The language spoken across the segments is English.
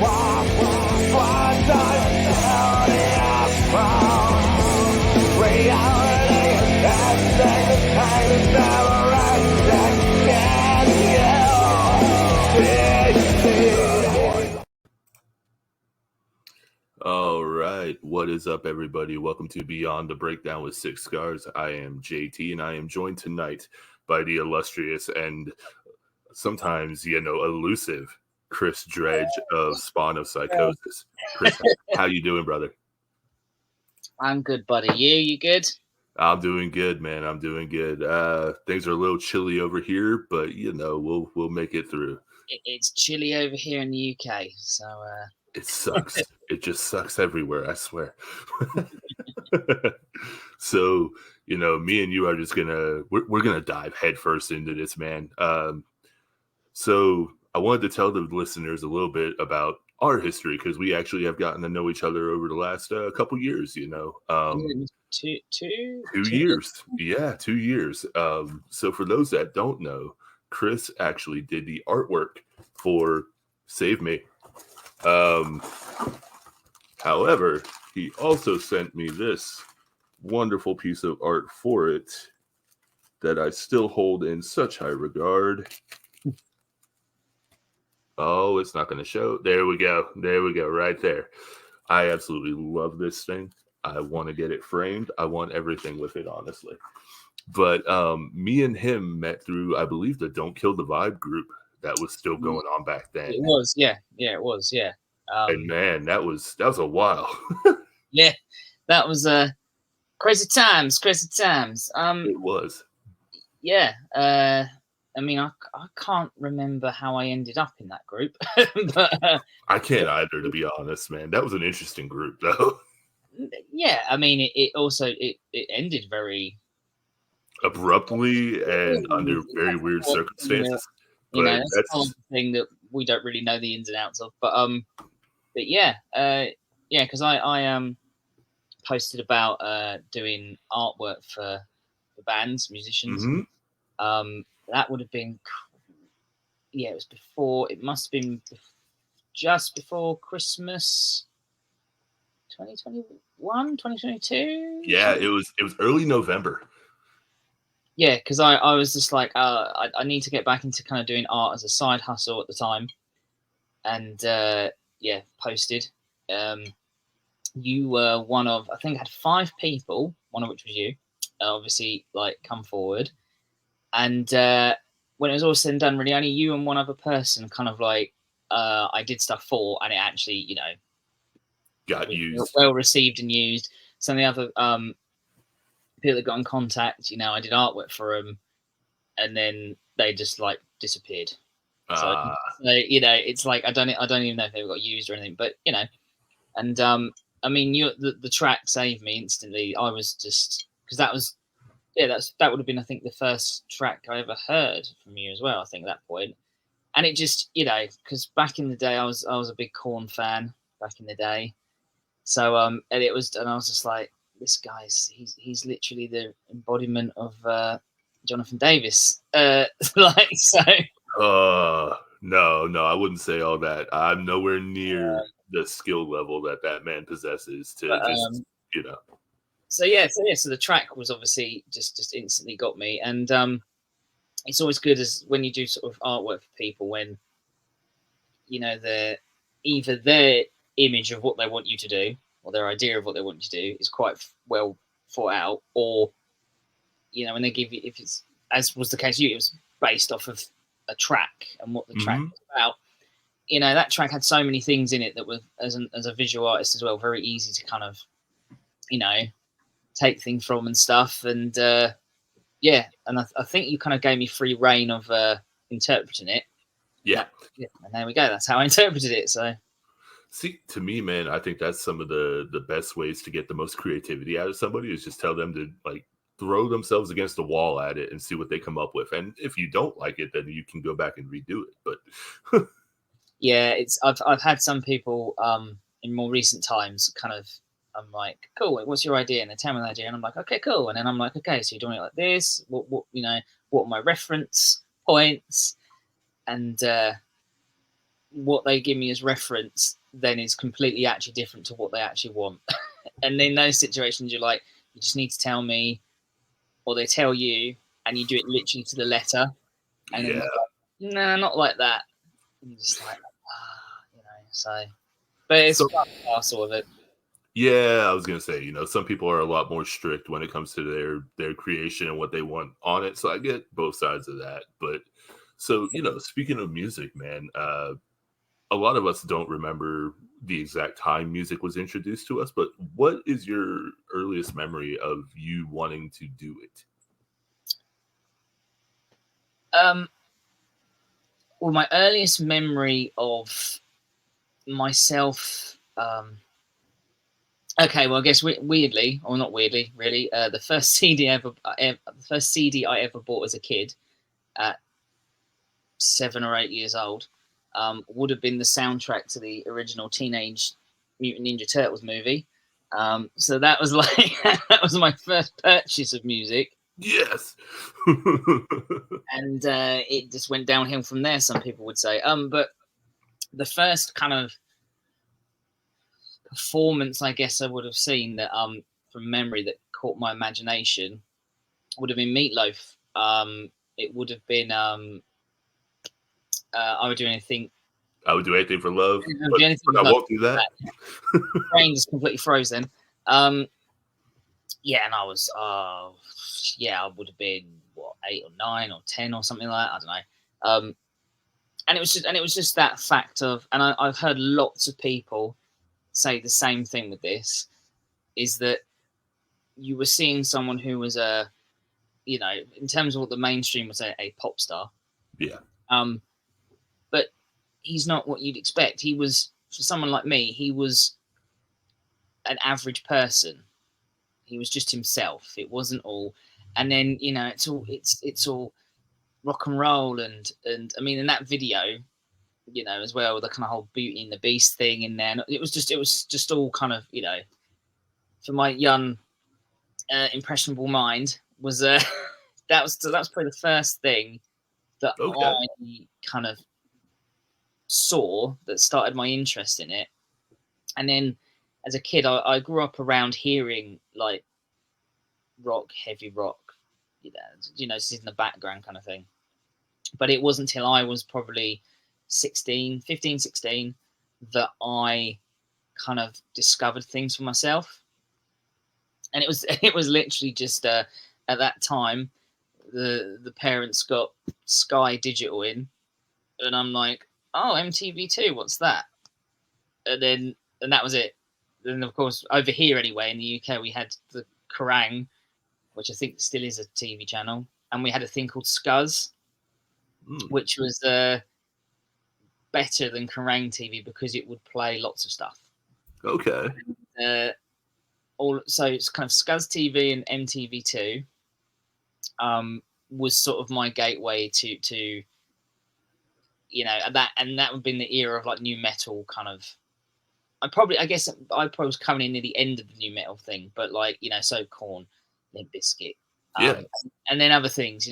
All right, what is up, everybody? Welcome to Beyond the Breakdown with Six Scars. I am JT, and I am joined tonight by the illustrious and sometimes, elusive Chris Dredge of Spawn of Psychosis. Chris, how you doing, brother? I'm good, buddy. You good? I'm doing good, man. I'm doing good. Things are a little chilly over here, but we'll make it through. It's chilly over here in the UK, so it sucks. It just sucks everywhere, I swear. So, me and you are just we're gonna dive headfirst into this, man. So I wanted to tell the listeners a little bit about our history, because we actually have gotten to know each other over the last couple years, 2 years. Yeah, 2 years. So for those that don't know, Chris actually did the artwork for Save Me. However, he also sent me this wonderful piece of art for it that I still hold in such high regard. Oh, it's not going to show. There we go. Right there. I absolutely love this thing. I want to get it framed. I want everything with it, honestly. But me and him met through, I believe, the Don't Kill the Vibe group that was still going on back then. It was, yeah. It was, yeah. And man, that was a while. Yeah, that was crazy times. It was. Yeah. I mean, I can't remember how I ended up in that group. But, I can't either, to be honest, man. That was an interesting group, though. Yeah, I mean, it also ended very abruptly and under very weird circumstances. That's the thing that we don't really know the ins and outs of. But yeah, because I posted about doing artwork for bands, musicians. Mm-hmm. That would have been, it was before. It must have been just before Christmas, 2021, 2022. Yeah, it was early November. Yeah, because I was just like, I need to get back into kind of doing art as a side hustle at the time, and posted. You were one of, I think I had 5 people, one of which was you, obviously, like, come forward. And when it was all said and done, really only you and one other person kind of like I did stuff for, and it actually, got used, well received and used. Some of the other people that got in contact, I did artwork for them, and then they just like disappeared. So it's like I don't even know if they got used or anything, but and I mean, the track saved me instantly. I was just, because that was. Yeah, that would have been, I think, the first track I ever heard from you as well, I think, at that point. And it just, because back in the day, I was a big Korn fan back in the day. So, and I was just like, this guy's, he's literally the embodiment of Jonathan Davis. No, I wouldn't say all that. I'm nowhere near the skill level that man possesses to So the track was obviously just instantly got me, and it's always good as when you do sort of artwork for people, when either their image of what they want you to do or their idea of what they want you to do is quite well thought out, or when they give you, if it's, as was the case with you, it was based off of a track and what the track was about. That track had so many things in it that were, as a visual artist as well, very easy to kind of take things from and stuff, and and I think you kind of gave me free reign of interpreting it. Yeah, and there we go. That's how I interpreted it. So, see, to me, man, I think that's some of the best ways to get the most creativity out of somebody, is just tell them to like throw themselves against the wall at it and see what they come up with. And if you don't like it, then you can go back and redo it. But yeah, I've had some people in more recent times kind of. I'm like, cool, what's your idea? And they tell me the idea, and I'm like, okay, cool. And then I'm like, okay, so you're doing it like this. What are my reference points? And what they give me as reference then is completely actually different to what they actually want. And in those situations, you're like, you just need to tell me, or they tell you, and you do it literally to the letter. And then like, nah, not like that. And you're just like, so. But it's part and parcel of it. Yeah, I was gonna say, some people are a lot more strict when it comes to their creation and what they want on it. So I get both sides of that. But so, speaking of music, man, a lot of us don't remember the exact time music was introduced to us, but what is your earliest memory of you wanting to do it? Well, my earliest memory of myself, okay, well, I guess weirdly, or not weirdly, really, the first CD I ever bought as a kid, at 7 or 8 years old, would have been the soundtrack to the original Teenage Mutant Ninja Turtles movie. So that was like that was my first purchase of music. Yes. And it just went downhill from there, some people would say. But the first kind of performance, I guess, I would have seen that from memory that caught my imagination would have been Meatloaf. It would have been I would do anything. I would do anything for love, but I won't do that. Brain just completely frozen. Yeah, and I was, I would have been 8 or 9 or 10 or something like that. I don't know. And it was just that fact of, and I've heard lots of people say the same thing with this, is that you were seeing someone who was in terms of what the mainstream would say, a pop star. Yeah. But he's not what you'd expect. He was, for someone like me, he was an average person. He was just himself. It wasn't all, and then it's all rock and roll and I mean in that video, as well, the kind of whole Beauty and the Beast thing in there. It was just all kind of for my young impressionable mind was that was probably the first thing that I kind of saw that started my interest in it. And then as a kid, I grew up around hearing like rock, heavy rock, just in the background kind of thing. But it wasn't until I was probably 15, 16 that I kind of discovered things for myself. And it was literally just at that time the parents got Sky Digital in, and I'm like, oh, MTV2, what's that? And that was it. Then of course over here anyway in the UK we had the Kerrang, which I think still is a TV channel, and we had a thing called Scuzz, which was better than Kerrang TV because it would play lots of stuff. Okay. So it's kind of Scuzz TV and MTV2 was sort of my gateway to that, and that would have been the era of like new metal kind of. I probably was coming in near the end of the new metal thing, but like so Korn, Limp Bizkit, and then other things,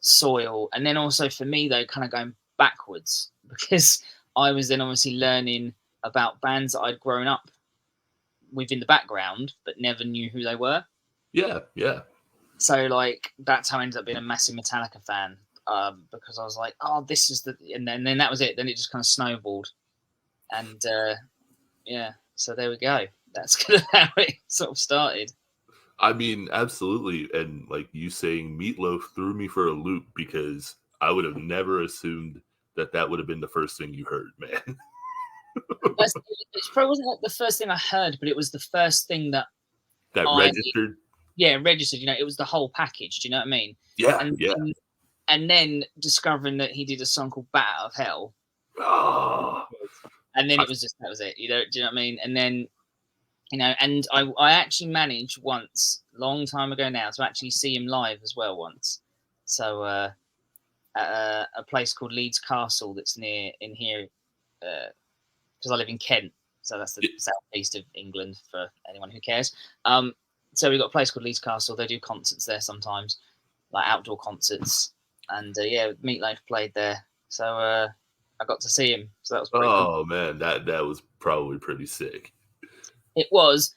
Soil, and then also for me though, kind of going backwards because I was then obviously learning about bands that I'd grown up with in the background but never knew who they were. Yeah. So like that's how I ended up being a massive Metallica fan, because I was like, oh, this is and then that was it. Then it just kind of snowballed, and so there we go. That's kind of how it sort of started. I mean, absolutely. And like you saying Meatloaf threw me for a loop because I would have never assumed that would have been the first thing you heard, man. It probably wasn't like the first thing I heard, but it was the first thing that registered. Yeah, registered. It was the whole package. Do you know what I mean? Yeah, And then discovering that he did a song called "Bat Out of Hell," and then it was just that was it. Do you know what I mean? And then and I actually managed once, long time ago now, to actually see him live as well once. So at a place called Leeds Castle that's near in here, because I live in Kent, so that's the southeast of England for anyone who cares. So we've got a place called Leeds Castle. They do concerts there sometimes, like outdoor concerts, and Meatloaf played there. So I got to see him, so that was pretty cool. Oh man, that was probably pretty sick. It was,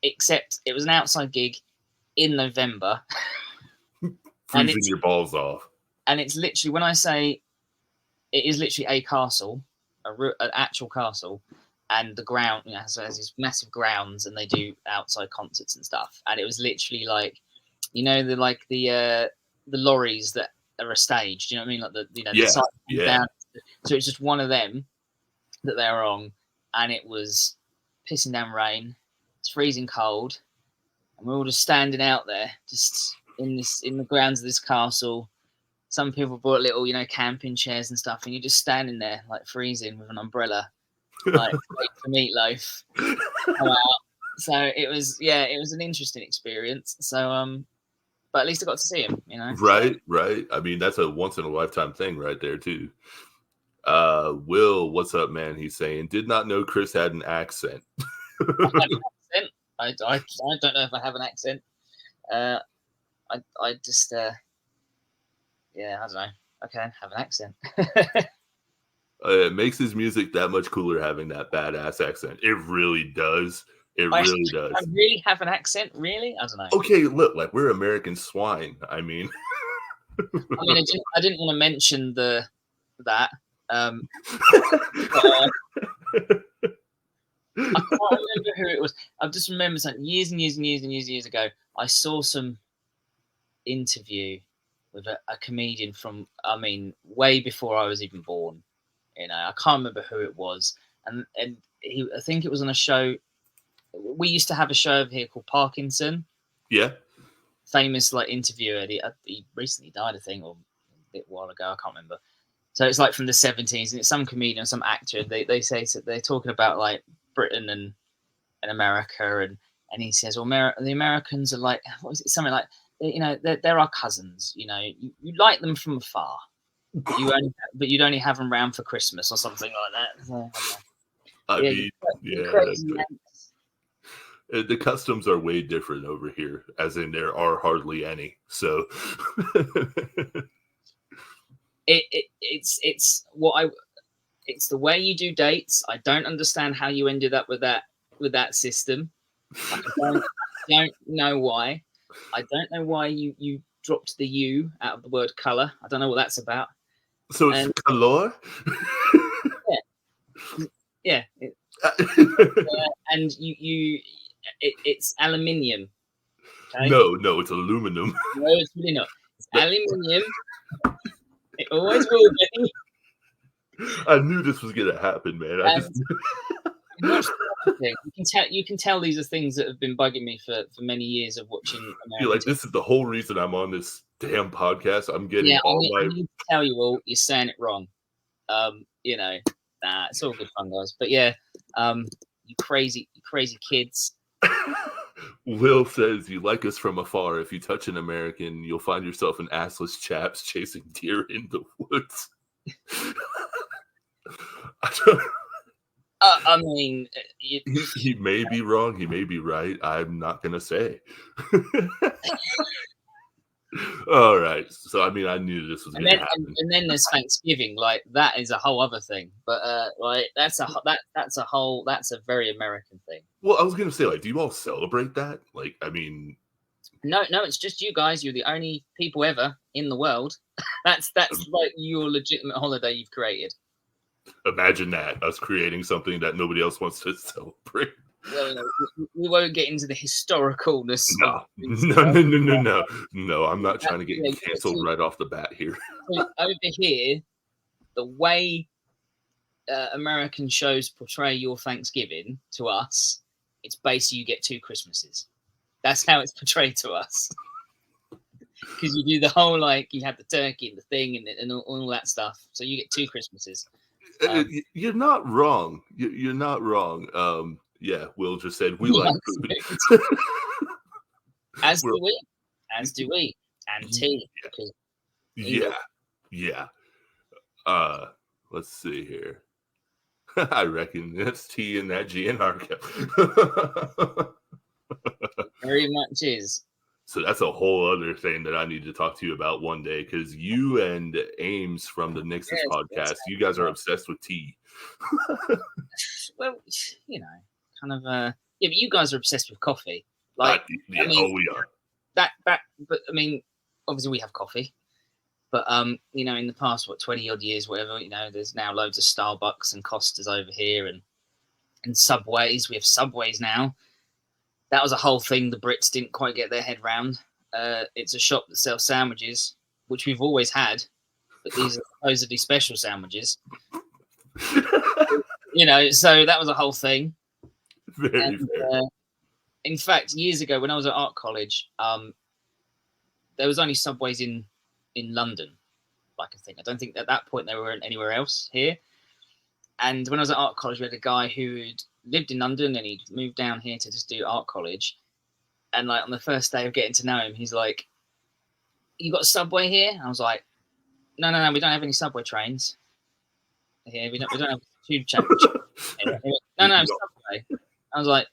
except it was an outside gig in November. Freezing your balls off. And it's literally, when I say it is literally a castle, an actual castle, and the ground, you know, has these massive grounds, and they do outside concerts and stuff. And it was literally like, you know, the lorries that are a stage. Do you know what I mean? Like the side down. So it's just one of them that they were on, and it was pissing down rain. It's freezing cold, and we're all just standing out there, just in the grounds of this castle. Some people brought little, you know, camping chairs and stuff, and you're just standing there like freezing with an umbrella, like wait for Meatloaf come out. So it was an interesting experience. So but at least I got to see him, you know. Right. I mean, that's a once in a lifetime thing right there too. Will, what's up, man? He's saying, did not know Chris had an accent. I have an accent. I don't know if I have an accent. I just yeah, I don't know. Okay, have an accent. It makes his music that much cooler having that badass accent. It really does. It really does. I really have an accent, really? I don't know. Okay, look, like we're American swine. I mean, I didn't want to mention that. But, I can't remember who it was. I just remember something years and years ago. I saw some interview with a comedian from, I mean, way before I was even born. You know, I can't remember who it was, and I think it was on a show. We used to have a show over here called Parkinson. Yeah. Famous like interviewer. He recently died, I think, or a bit while ago. I can't remember. So it's like from the 70s, and it's some comedian, some actor. They say they're talking about like Britain and America, and he says, well, the Americans are like, what is it? Something like, you know, they're our cousins. You know, you like them from afar. But you'd only have them round for Christmas or something like that. So, I mean, the customs are way different over here, as in there are hardly any. So it's the way you do dates. I don't understand how you ended up with that system. I don't know why. I don't know why you dropped the U out of the word color. I don't know what that's about. So it's color? Yeah. And it's aluminium. Okay? No, it's aluminum. No, it's really not. It's aluminium. It always will be. I knew this was gonna happen, man. You can tell these are things that have been bugging me for many years of watching American. You're like, this is the whole reason I'm on this damn podcast. I'm getting I need to tell you all, you're saying it wrong. You know, it's all good fun, guys. But yeah, you crazy kids. Will says, you like us from afar. If you touch an American, you'll find yourself in assless chaps chasing deer in the woods. I mean, he may be wrong. He may be right. I'm not going to say. All right. So, I mean, I knew this was going to happen. And then there's Thanksgiving. Like, that is a whole other thing. But, like, that's a very American thing. Well, I was going to say, like, do you all celebrate that? Like, I mean... No, it's just you guys. You're the only people ever in the world. That's like your legitimate holiday you've created. Imagine that, us creating something that nobody else wants to celebrate. Well, we won't get into the historicalness. No. I'm not trying to get canceled right off the bat here. Over here, the way American shows portray your Thanksgiving to us, it's basically you get 2 Christmases. That's how it's portrayed to us. Because you do the whole, like, you have the turkey and the thing and all that stuff. So you get 2 Christmases. You're not wrong. You're not wrong. Yeah, Will just said we like food. As do we. And tea. Yeah. Let's see here. I reckon that's tea in that GNR. Very much is. So that's a whole other thing that I need to talk to you about one day, because you and Ames from the Nix's podcast, you guys are obsessed with tea. Well, kind of. Yeah, but you guys are obsessed with coffee. Like, we are. But I mean, obviously we have coffee, but in the past 20 odd years, whatever, there's now loads of Starbucks and Costas over here, and Subways. We have Subways now. That was a whole thing the Brits didn't quite get their head round. It's a shop that sells sandwiches, which we've always had, but these are supposedly special sandwiches. So that was a whole thing. Very fair. In fact, years ago when I was at art college, there was only Subways in London. I don't think at that point they were anywhere else here. And when I was at art college, we had a guy who had lived in London and he'd moved down here to just do art college. And like on the first day of getting to know him, he's like, "You got a Subway here?" And I was like, No, we don't have any Subway trains here. We don't have tube trains. No, Subway. I was like,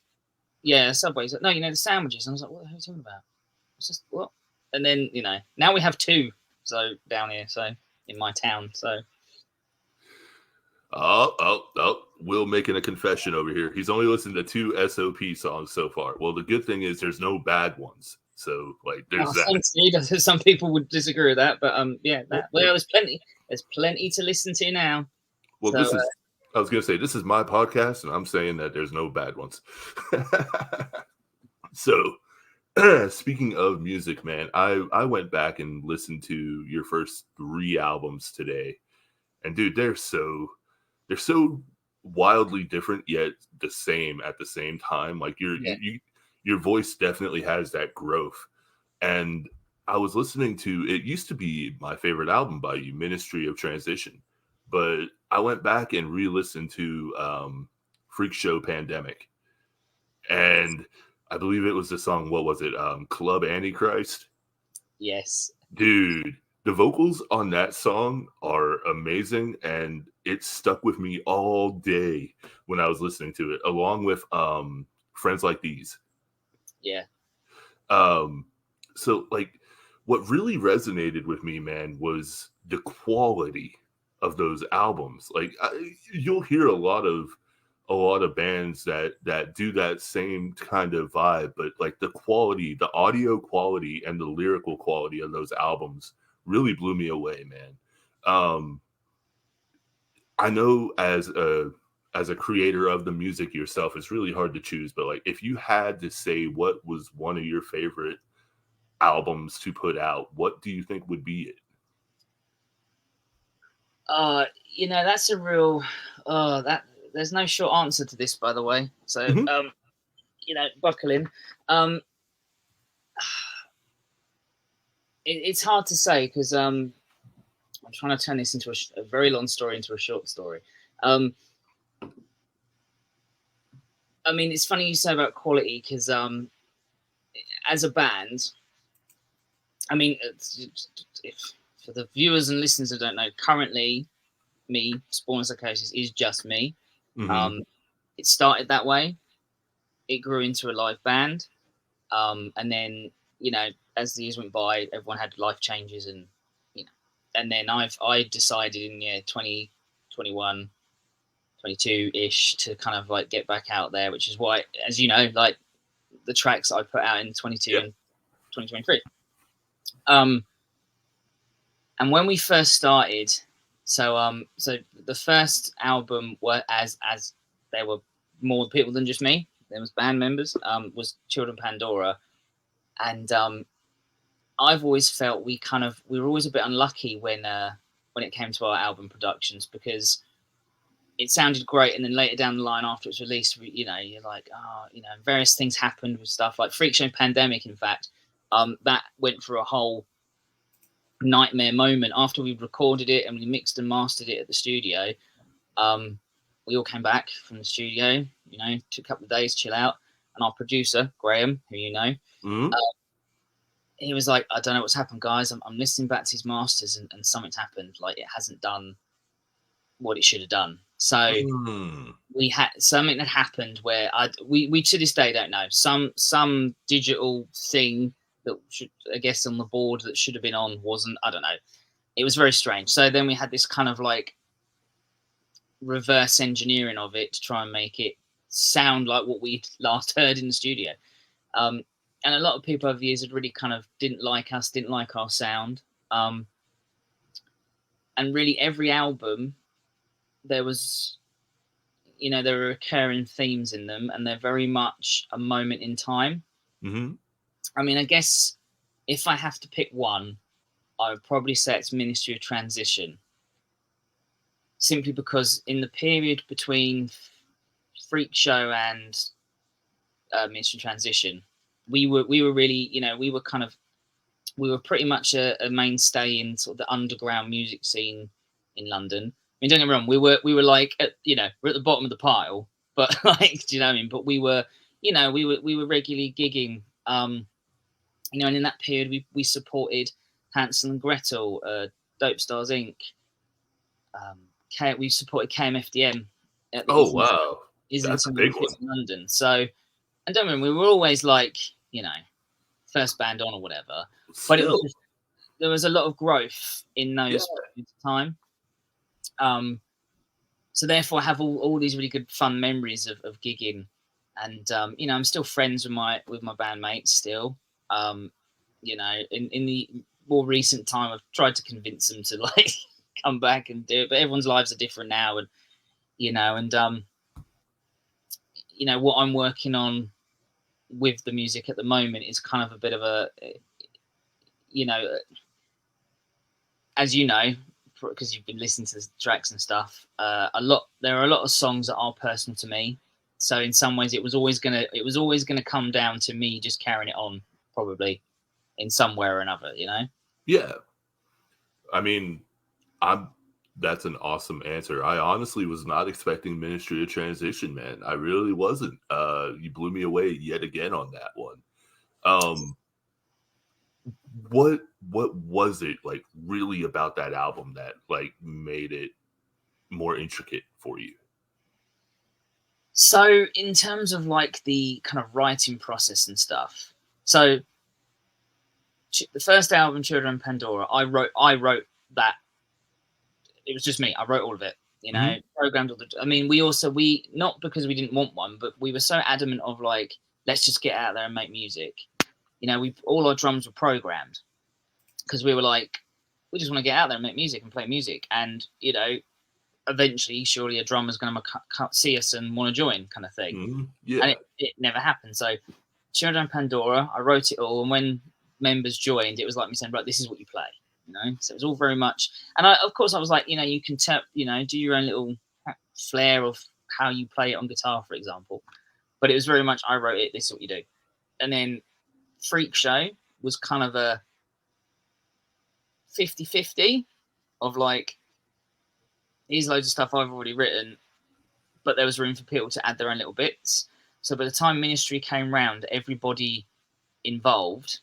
"Yeah, Subway." He's like, "No, the sandwiches." And I was like, "What the hell are you talking about?" It's just what? And then now we have two. So down here, so in my town, so. Oh, Will making a confession over here. He's only listened to 2 SOP songs so far. Well, the good thing is there's no bad ones. So there's that. Some people would disagree with that, but there's plenty to listen to now. Well, so, I was going to say, this is my podcast, and I'm saying that there's no bad ones. So, speaking of music, man, I went back and listened to your first 3 albums today. And dude, they're so wildly different, yet the same at the same time. Like your voice definitely has that growth. And I was listening to, it used to be my favorite album by you, Ministry of Transition. But I went back and re-listened to Freak Show Pandemic. And I believe it was the song, what was it? Club Antichrist? Yes. Dude, the vocals on that song are amazing, and it stuck with me all day when I was listening to it, along with Friends Like These. Yeah. So, like, what really resonated with me, man, was the quality of those albums. Like, you'll hear a lot of bands that do that same kind of vibe, but like the quality, the audio quality and the lyrical quality of those albums really blew me away, man. I know as a creator of the music yourself, it's really hard to choose, but like if you had to say what was one of your favorite albums to put out, what do you think would be it? That's a real there's no short answer to this, by the way. So buckle in. It's hard to say because I'm trying to turn this into a very long story into a short story. I mean, it's funny you say about quality because as a band, I mean, for the viewers and listeners who don't know, currently me, Spawn of Psychosis, is just me. Mm-hmm. It started that way. It grew into a live band. And then, as the years went by, everyone had life changes and, and then I decided in 2021, 22-ish to kind of like get back out there, which is why, as you know, like the tracks I put out in 22 and 2023. And when we first started, so the first album were as there were more people than just me. There was band members. Was Children Pandora, and I've always felt we were always a bit unlucky when it came to our album productions because it sounded great, and then later down the line after it's released, you're like, various things happened with stuff like Freak Show Pandemic. In fact, that went through a whole nightmare moment after we recorded it and we mixed and mastered it at the studio. We all came back from the studio, took a couple of days, chill out, and our producer Graham, who mm-hmm. He was like, I don't know what's happened, guys. I'm listening back to his masters and something's happened. Like it hasn't done what it should have done. So we had something that happened where we to this day don't know. Some digital thing that should, I guess, on the board that should have been on wasn't. I don't know. It was very strange. So then we had this kind of like reverse engineering of it to try and make it sound like what we last heard in the studio. And a lot of people over the years had really kind of didn't like us, didn't like our sound. And really every album, there was, you know, there were recurring themes in them, and they're very much a moment in time. Mm-hmm. I mean, I guess if I have to pick one, I would probably say it's Ministry of Transition. Simply because in the period between Freak Show and Ministry of Transition, we were really, you know, we were pretty much a mainstay in sort of the underground music scene in London. I mean, don't get me wrong, we were like, you know, we're at the bottom of the pile, but like, do you know what I mean? But we were, you know, we were regularly gigging, you know, and in that period we supported Hansel and Gretel, Dope Stars Inc. We supported KMFDM. At the wow, Islington big one in London. So, and don't remember, we were always like, you know, first band on or whatever. Still. But it was just, there was a lot of growth in those periods of time. So therefore, I have all these really good fun memories of gigging, and you know, I'm still friends with my bandmates still. You know, in the more recent time, I've tried to convince them to like come back and do it, but everyone's lives are different now, and you know, and you know, what I'm working on with the music at the moment is kind of a bit of a, you know, as you know, because you've been listening to the tracks and stuff, there are a lot of songs that are personal to me. So in some ways, it was always gonna come down to me just carrying it on, probably in some way or another, you know. Yeah, I mean, that's an awesome answer. I honestly was not expecting Ministry of Transition, man. I really wasn't. You blew me away yet again on that one. What was it like really about that album that like made it more intricate for you? So in terms of like the kind of writing process and stuff, so the first album, Children of Pandora, I wrote that. It was just me. I wrote all of it, you know, programmed all the. I mean, we not because we didn't want one, but we were so adamant of like, let's just get out there and make music. You know, all our drums were programmed because we were like, we just want to get out there and make music and play music, and you know, eventually, surely a drummer's going to see us and want to join, kind of thing. Yeah, and it never happened. So, Children of Pandora, I wrote it all, and when members joined, it was like me saying, right, this is what you play. You know, so it was all very much, and of course I was like, you know, you can tell, you know, do your own little flair of how you play it on guitar, for example. But it was very much, I wrote it, this is what you do. And then Freak Show was kind of a 50-50 of like, here's loads of stuff I've already written, but there was room for people to add their own little bits. So by the time Ministry came round, everybody involved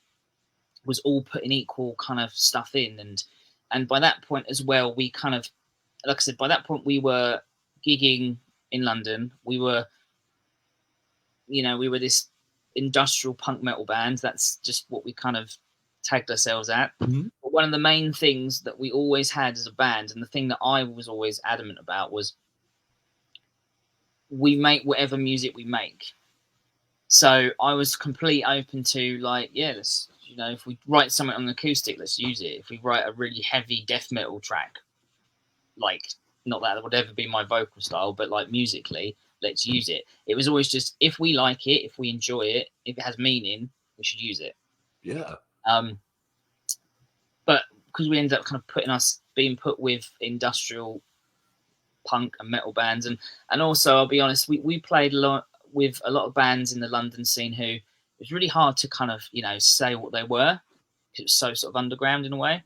was all putting equal kind of stuff in, and by that point as well, we kind of, like I said, by that point we were gigging in London. We were, you know, we were this industrial punk metal band. That's just what we kind of tagged ourselves at. But one of the main things that we always had as a band, and the thing that I was always adamant about, was we make whatever music we make. So I was completely open to like, yeah, let's, you know, if we write something on an acoustic, let's use it. If we write a really heavy death metal track, like, not that would ever be my vocal style, but like musically, let's use it. It was always just, if we like it, if we enjoy it, if it has meaning, we should use it. Yeah. But because we ended up kind of being put with industrial punk and metal bands, and also I'll be honest, we played a lot with a lot of bands in the London scene who it was really hard to kind of, you know, say what they were because it was so sort of underground in a way.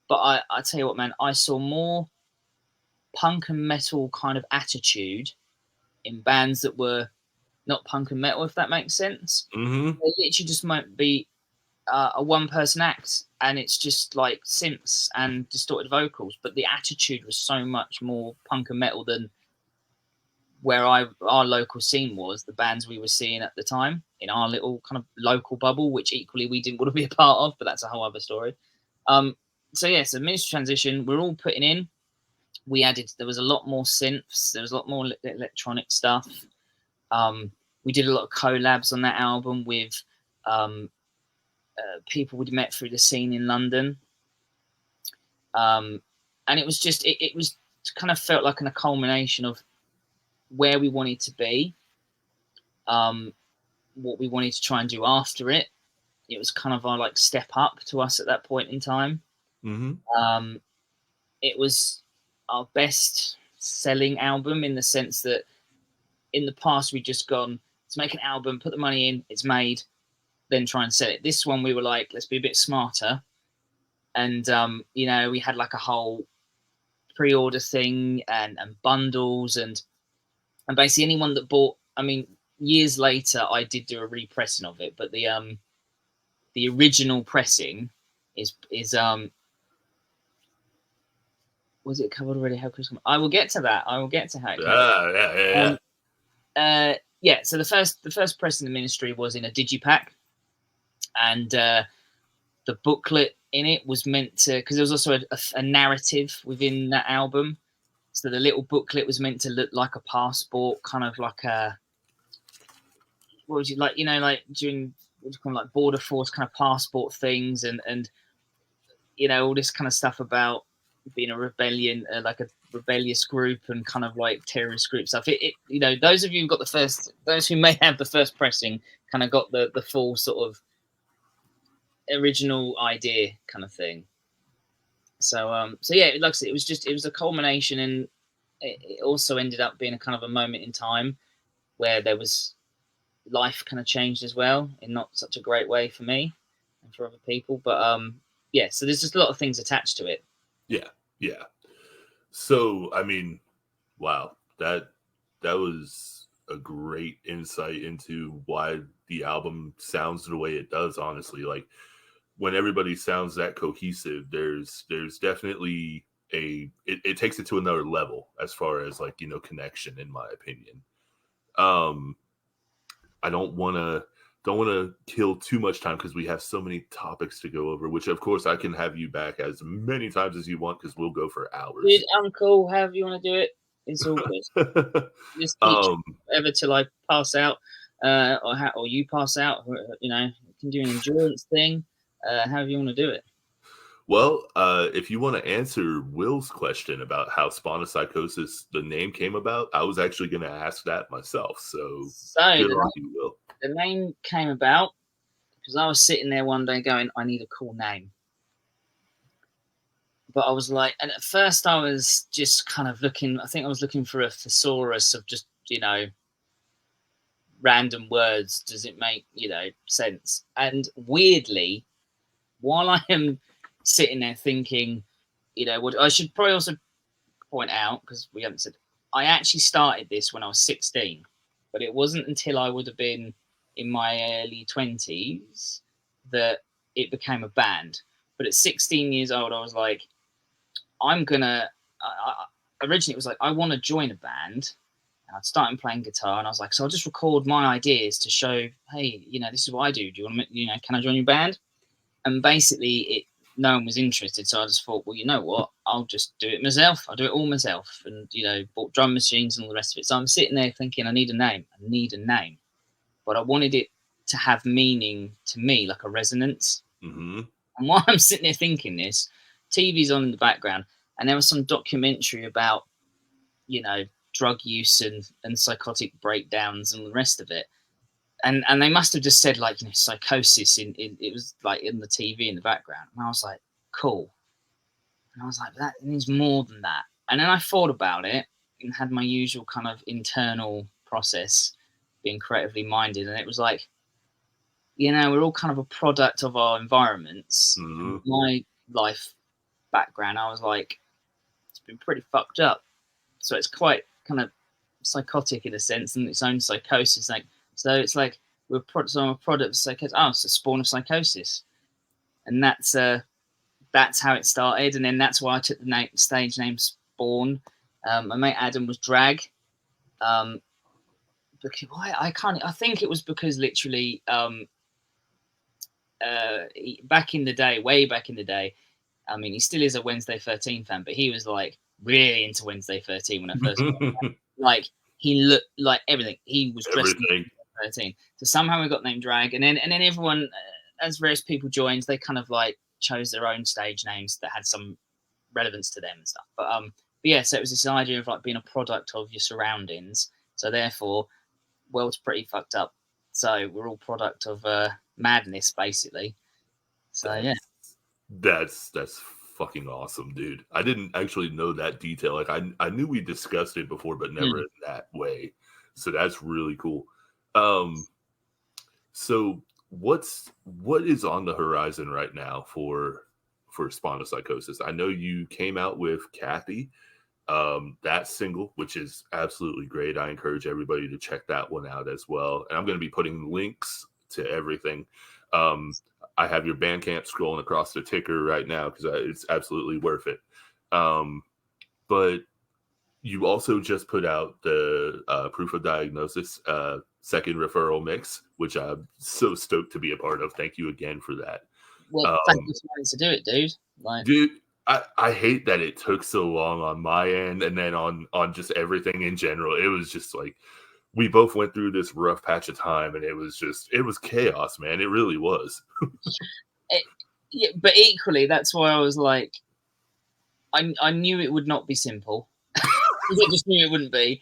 But I tell you what, man, I saw more punk and metal kind of attitude in bands that were not punk and metal, if that makes sense. They literally just might be a one-person act, and it's just like synths and distorted vocals, but the attitude was so much more punk and metal than where our local scene was, the bands we were seeing at the time in our little kind of local bubble, which equally we didn't want to be a part of, but that's a whole other story. So yeah, so ministry transition, we're all putting in. We added, there was a lot more synths, there was a lot more electronic stuff. We did a lot of collabs on that album with people we'd met through the scene in London. And it was just, it was kind of felt like a culmination of where we wanted to be, what we wanted to try and do after it. It was kind of our like step up to us at that point in time. Mm-hmm. It was our best selling album in the sense that in the past we'd just gone, let's make an album, put the money in, it's made, then try and sell it. This one we were like, let's be a bit smarter. And, you know, we had like a whole pre-order thing and bundles and basically anyone that bought, I mean, years later I did do a repressing of it, but the original pressing is was it covered already? How Chris? I will get to that. I will get to how it came. Yeah. So the first press in the ministry was in a digipack, and the booklet in it was meant to, because there was also a narrative within that album. So the little booklet was meant to look like a passport, kind of like a, what was it like? You know, like during what's called like border force kind of passport things, and you know all this kind of stuff about being a rebellion, like a rebellious group, and kind of like terrorist group stuff. It you know, those of you who got the first, those who may have the first pressing, kind of got the full sort of original idea kind of thing. So yeah, like I said, it was a culmination, and it also ended up being a kind of a moment in time where there was life kind of changed as well in not such a great way for me and for other people. But yeah, so there's just a lot of things attached to it. Yeah. So, I mean, wow, that was a great insight into why the album sounds the way it does, honestly. Like, when everybody sounds that cohesive, there's definitely it takes it to another level as far as like, you know, connection, in my opinion. I don't want to kill too much time because we have so many topics to go over, which of course I can have you back as many times as you want because we'll go for hours. Dude, I'm cool. However you want to do it, it's all good. Just keep ever till I pass out, or you pass out. You know, you can do an endurance thing. However you want to do it. Well, if you want to answer Will's question about how Spawn of Psychosis, the name came about, I was actually going to ask that myself. So good on you, Will. The name came about because I was sitting there one day going, I need a cool name. But I was like, and at first I was just kind of looking, I think I was looking for a thesaurus of just, you know, random words. Does it make, you know, sense? And weirdly, while I am sitting there thinking, you know, what I should probably also point out, because we haven't said, I actually started this when I was 16, but it wasn't until I would have been in my early 20s that it became a band. But at 16 years old, I was like, originally it was like, I want to join a band. And I'd started playing guitar, and I was like, so I'll just record my ideas to show, hey, you know, this is what I do. Do you want to, you know, can I join your band? And basically no one was interested. So I just thought, well, you know what? I'll just do it myself. I'll do it all myself. And, you know, bought drum machines and all the rest of it. So I'm sitting there thinking, I need a name. But I wanted it to have meaning to me, like a resonance. Mm-hmm. And while I'm sitting there thinking this, TV's on in the background, and there was some documentary about, you know, drug use and psychotic breakdowns and the rest of it. And they must have just said, like, you know, psychosis in it was like in the TV in the background. And I was like, cool. And I was like, that needs more than that. And then I thought about it and had my usual kind of internal process, being creatively minded. And it was like, you know, we're all kind of a product of our environments. Mm-hmm. My life background, I was like, it's been pretty fucked up. So it's quite kind of psychotic in a sense, and its own psychosis. Like, so it's like I'm a product of psychosis. Oh, it's a Spawn of Psychosis, and that's how it started. And then that's why I took the stage name Spawn. My mate Adam was Drag, Because why I can't. I think it was because literally, back in the day, way back in the day. I mean, he still is a Wednesday 13 fan, but he was like really into Wednesday 13 when I first got him. Like he looked like everything. He was dressed in 13. So somehow we got named Drag, and then everyone, as various people joined, they kind of like chose their own stage names that had some relevance to them and stuff. But yeah, so it was this idea of like being a product of your surroundings. So therefore, world's pretty fucked up. So we're all product of madness, basically. So that's fucking awesome, dude. I didn't actually know that detail. Like I knew we discussed it before, but never in that way. So that's really cool. So what is on the horizon right now for Spawn of Psychosis? I know you came out with Kathy, that single, which is absolutely great. I encourage everybody to check that one out as well. And I'm going to be putting links to everything. I have your Bandcamp scrolling across the ticker right now because it's absolutely worth it. But you also just put out the Proof of Diagnosis second referral mix, which I'm so stoked to be a part of. Thank you again for that. Well, thank you for wanting to do it, dude. Like, dude, I hate that it took so long on my end, and then on just everything in general. It was just like we both went through this rough patch of time, and it was chaos, man. It really was. Yeah, but equally, that's why I was like, I knew it would not be simple. I just knew it wouldn't be,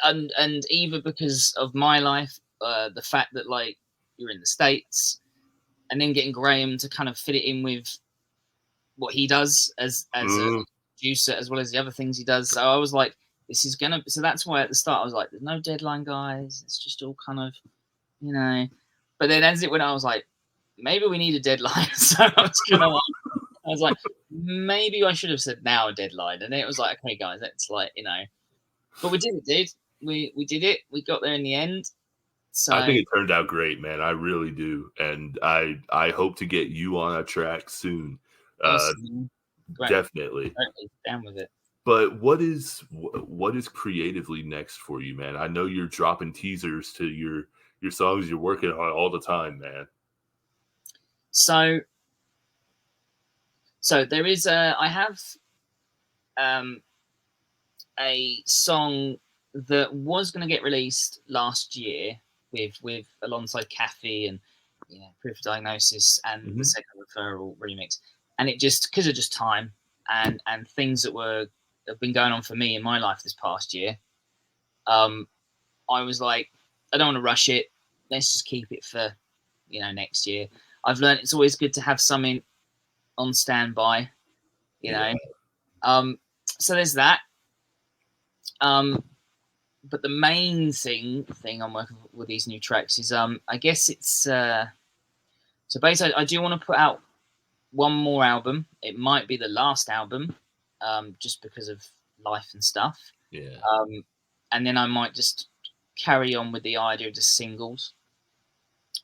and either because of my life, the fact that like you're in the States, and then getting Graham to kind of fit it in with what he does as a producer, as well as the other things he does. So I was like, this is gonna. So that's why at the start I was like, there's no deadline, guys. It's just all kind of, you know. But then as it went, I was like, maybe we need a deadline. So I was like, maybe I should have said now a deadline. And then it was like, okay, guys, that's like, you know. But we did it, dude. We did it. We got there in the end. So I think it turned out great, man. I really do, and I hope to get you on a track soon. Awesome. Definitely down with it. But what is creatively next for you, man? I know you're dropping teasers to your songs you're working on all the time, man. So there is I have a song that was going to get released last year with alongside Kathy and Proof of Diagnosis and the second referral remix, and it just because of just time and things that have been going on for me in my life this past year, I was like, I don't want to rush it. Let's just keep it for next year. I've learned it's always good to have something on standby, you know. So there's that. But the main thing I'm working with these new tracks is I guess it's so basically I do want to put out one more album. It might be the last album, just because of life and stuff. Yeah. And then I might just carry on with the idea of just singles.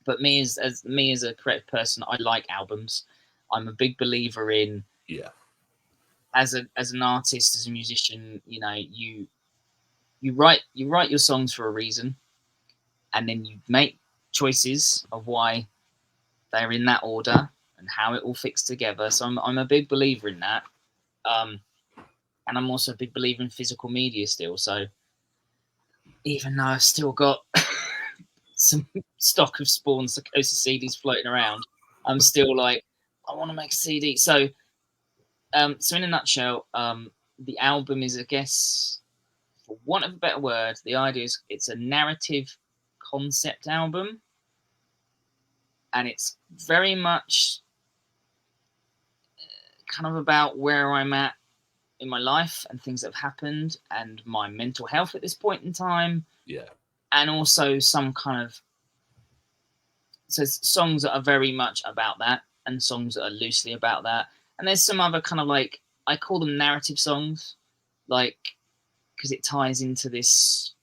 But me as a creative person, I like albums. I'm a big believer in as an artist, as a musician, you write your songs for a reason, and then you make choices of why they're in that order and how it all fits together. So I'm a big believer in that, and I'm also a big believer in physical media still. So even though I've still got some stock of Spawn Psychosis CDs floating around, I'm still like, I want to make a CD. So so in a nutshell, the album is, I guess, for want of a better word, the idea is it's a narrative concept album, and it's very much kind of about where I'm at in my life and things that have happened and my mental health at this point in time. Yeah. And also some kind of songs that are very much about that and songs that are loosely about that. And there's some other kind of like, I call them narrative songs, like, because it ties into this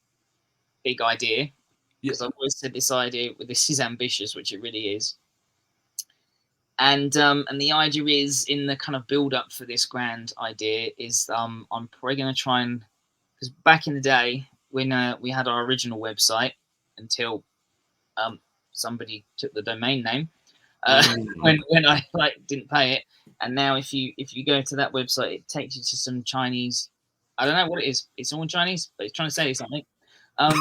big idea. Because I've always said this idea, this is ambitious, which it really is. And the idea is, in the kind of build up for this grand idea, is I'm probably going to try and, because back in the day, when we had our original website until somebody took the domain name when I didn't pay it, and now if you go to that website, it takes you to some Chinese. I don't know what it is. It's all Chinese, but it's trying to say something. And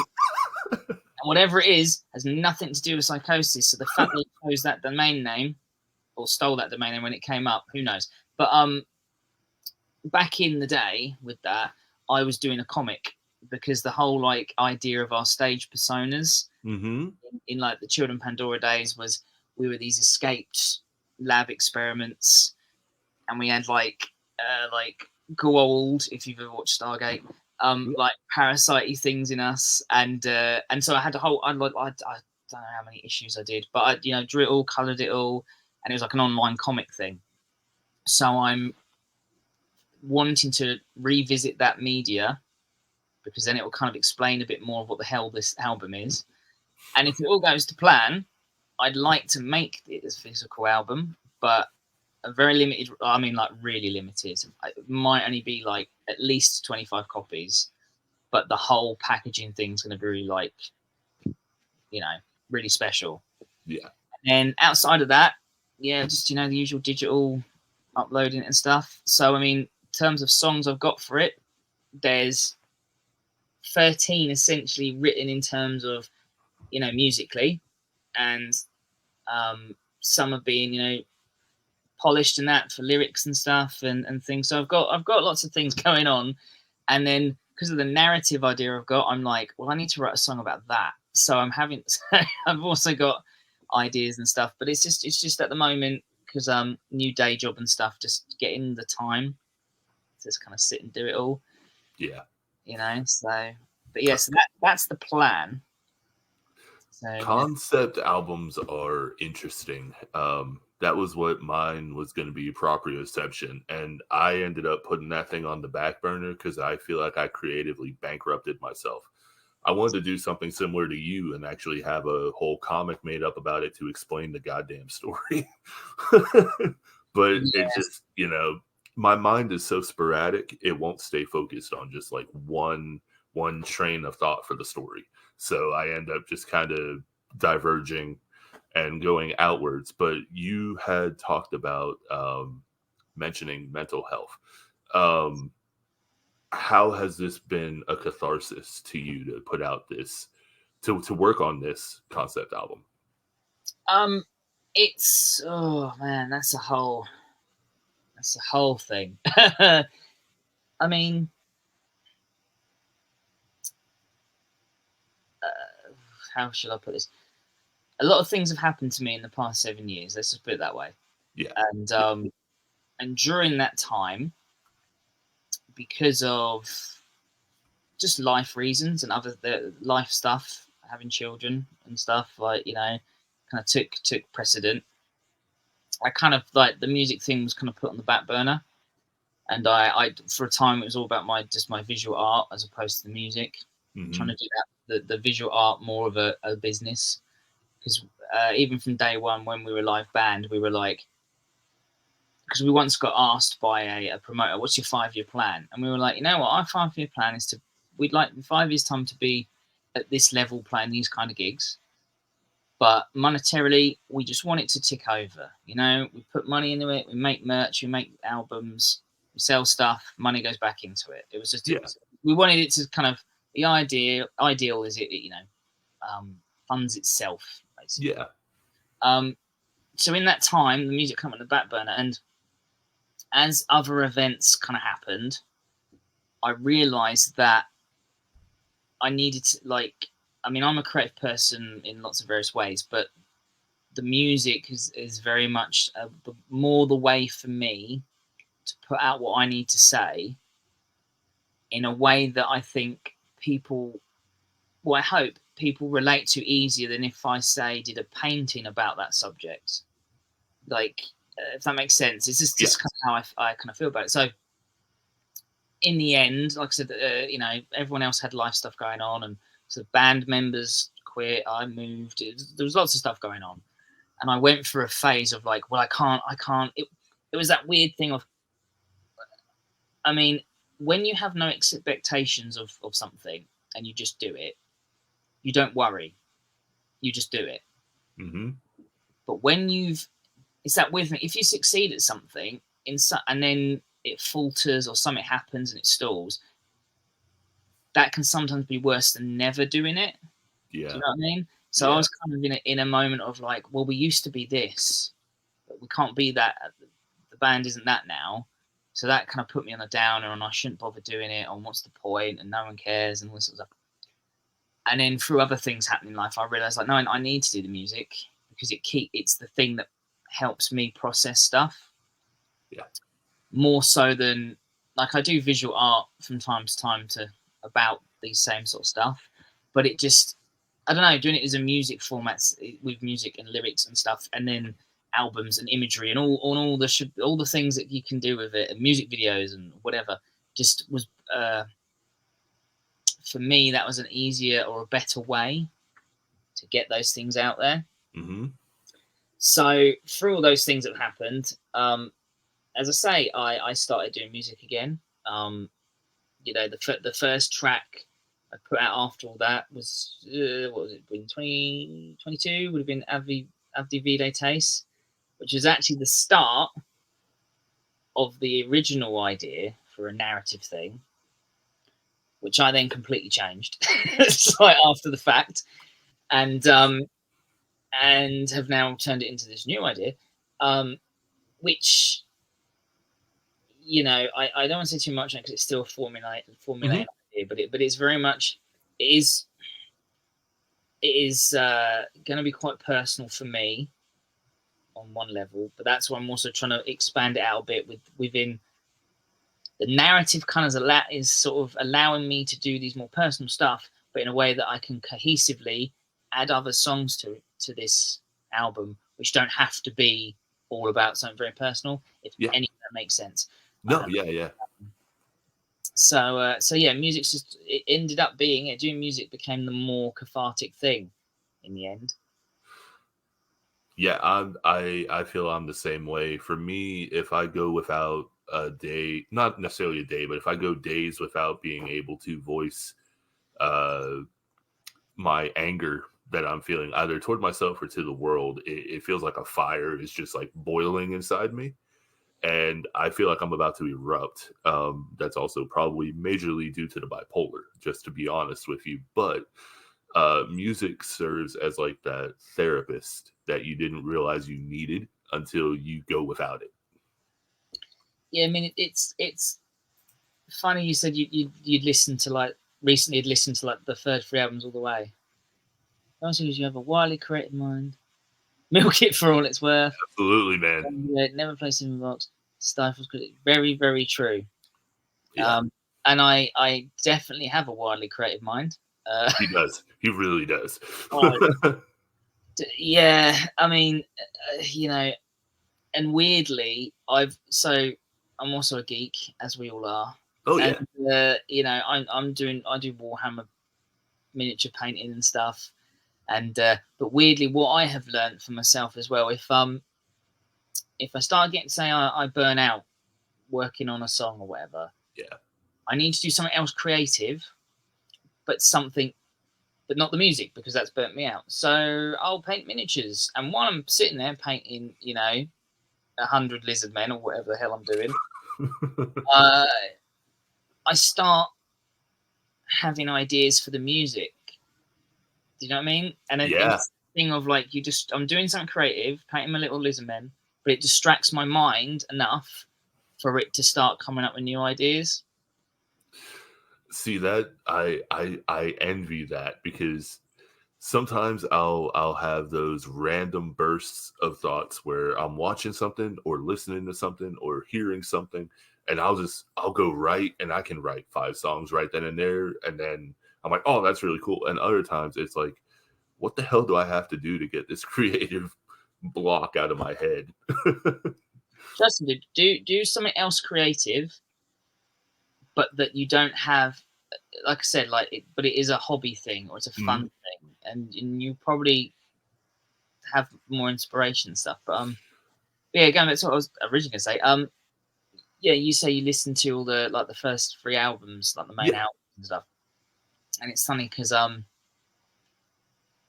whatever it is has nothing to do with Psychosis. So the fact that they chose that domain name or stole that domain name when it came up, who knows? But back in the day with that, I was doing a comic because the whole idea of our stage personas in the Children Pandora days was we were these escaped lab experiments, and we had Goa'uld, if you've ever watched Stargate, parasite-y things in us, and so I had a whole I don't know how many issues I did, but I drew it all, coloured it all, and it was like an online comic thing. So I'm wanting to revisit that media because then it will kind of explain a bit more of what the hell this album is. And if it all goes to plan, I'd like to make it as a physical album, but a very limited, really limited. It might only be at least 25 copies, but the whole packaging thing's going to be really special. Yeah. And outside of that, just, the usual digital uploading and stuff. So, in terms of songs I've got for it, there's 13 essentially written in terms of, musically, and some are being, polished and that for lyrics and stuff and things. So I've got lots of things going on, and then because of the narrative idea I've got, I'm like, well, I need to write a song about that. So I've also got ideas and stuff, but it's just at the moment because new day job and stuff, just getting the time to just kind of sit and do it all. Yeah. So but yeah, so that's the plan. So, concept albums are interesting. That was what mine was going to be, Proprioception, and I ended up putting that thing on the back burner because I feel like I creatively bankrupted myself. I wanted to do something similar to you and actually have a whole comic made up about it to explain the goddamn story. But it just, my mind is so sporadic, it won't stay focused on just one train of thought for the story. So I end up just kind of diverging and going outwards. But you had talked about mentioning mental health. How has this been a catharsis to you to put out this, to work on this concept album? It's, oh man, that's a whole thing. How should I put this? A lot of things have happened to me in the past 7 years. Let's just put it that way. Yeah. And during that time, because of just life reasons and other life stuff, having children and stuff, kind of took precedent. I kind of the music thing was kind of put on the back burner, and I for a time it was all about my visual art as opposed to the music. Trying to do the visual art more of a business, because even from day one when we were a live band, we were because we once got asked by a promoter, what's your 5-year plan? And we were like, you know what, our 5-year plan is we'd like in 5 years time to be at this level playing these kind of gigs, but monetarily we just want it to tick over. We put money into it, we make merch, we make albums, we sell stuff, money goes back into it. It was just we wanted it to kind of, the ideal is it funds itself, basically. So in that time, the music came on the back burner, and as other events kind of happened, I realized that I needed to, I'm a creative person in lots of various ways, but the music is very much more the way for me to put out what I need to say in a way that I think I hope people relate to easier than if I did a painting about that subject. If that makes sense, it's just kind of how I kind of feel about it. So in the end, like I said, everyone else had life stuff going on, and so band members quit, I moved, there was lots of stuff going on, and I went through a phase of I can't. It was that weird thing of, when you have no expectations of something, and you just do it, you don't worry. You just do it. Mm-hmm. But when it's that weird thing. If you succeed at something and then it falters or something happens and it stalls, that can sometimes be worse than never doing it. Yeah. Do you know what I mean? So I was kind of in a moment of like, well, we used to be this, but we can't be that. The band isn't that now. So that kind of put me on a downer, and I shouldn't bother doing it. And what's the point? And no one cares, and all this sort of stuff. And then through other things happening in life, I realized like, no, I need to do the music because it's the thing that helps me process stuff. Yeah. More so than like I do visual art from time to time about these same sort of stuff, but it just, I don't know, doing it as a music format with music and lyrics and stuff, and then albums and imagery and all the things that you can do with it, and music videos and whatever, just was for me that was an easier or a better way to get those things out there. Mm-hmm. So through all those things that happened, as I say, I started doing music again. You know, the first track I put out after all that was what was it? In 2022 would have been Avdi Vide Taste, which was actually the start of the original idea for a narrative thing, which I then completely changed right after the fact, and have now turned it into this new idea, which, you know, I don't want to say too much because it's still a formulated idea, but it's very much it is going to be quite personal for me on one level, but that's why I'm also trying to expand it out a bit within the narrative. Kind of is sort of allowing me to do these more personal stuff, but in a way that I can cohesively add other songs to this album, which don't have to be all about something very personal. If any of that makes sense. No, yeah. So yeah, music's just, it ended up being doing music became the more cathartic thing in the end. Yeah, I feel I'm the same way. For me, if I go without a day, not necessarily a day, but if I go days without being able to voice my anger that I'm feeling either toward myself or to the world, it feels like a fire is just like boiling inside me. And I feel like I'm about to erupt. That's also probably majorly due to the bipolar, just to be honest with you. But music serves as like that therapist that you didn't realize you needed until you go without it. Yeah, I mean, it's funny you said you'd listened to like recently had listened to like the third three albums all the way. That's because you have a wildly creative mind. Milk it for all it's worth. Absolutely, man. And, never place in the box. Stifles critic. Very, very true. Yeah. And I definitely have a wildly creative mind. He does. He really does. Yeah, I mean, you know, and weirdly, I'm also a geek, as we all are. Oh yeah. And, you know, I do Warhammer miniature painting and stuff. And but weirdly, what I have learned for myself as well, if I start getting, say, I burn out working on a song or whatever, yeah, I need to do something else creative, but not the music, because that's burnt me out. So I'll paint miniatures, and while I'm sitting there painting, you know, 100 lizard men or whatever the hell I'm doing, I start having ideas for the music. Do you know what I mean? And it's a thing of like, I'm doing something creative, painting my little lizard men, but it distracts my mind enough for it to start coming up with new ideas. See, that I envy that, because sometimes I'll have those random bursts of thoughts where I'm watching something or listening to something or hearing something, and I'll go write, and I can write 5 songs right then and there, and then I'm like, oh, that's really cool. And other times it's like, what the hell do I have to do to get this creative block out of my head? Justin, do something else creative, but that you don't have, like I said, but it is a hobby thing or it's a fun thing, and you probably have more inspiration and stuff. But yeah, again, that's what I was originally gonna say. Yeah, you say you listen to all the first 3 albums, like the main albums and stuff. and it's funny because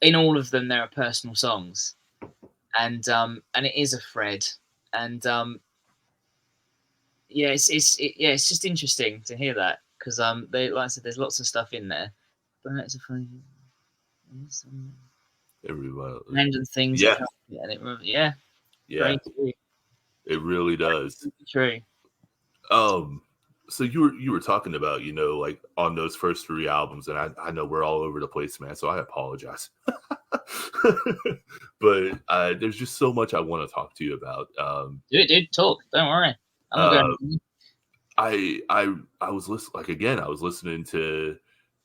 in all of them there are personal songs, and it is a thread, and it's just interesting to hear that because they, like I said, there's lots of stuff in there, but it's a funny random things. Yeah, And it yeah, very true. it really does. True. So you were talking about, you know, like on those first 3 albums, and I know we're all over the place, man, so I apologize. But there's just so much I want to talk to you about. Dude, talk. Don't worry. I'm going. I was listening, like, again, I was listening to,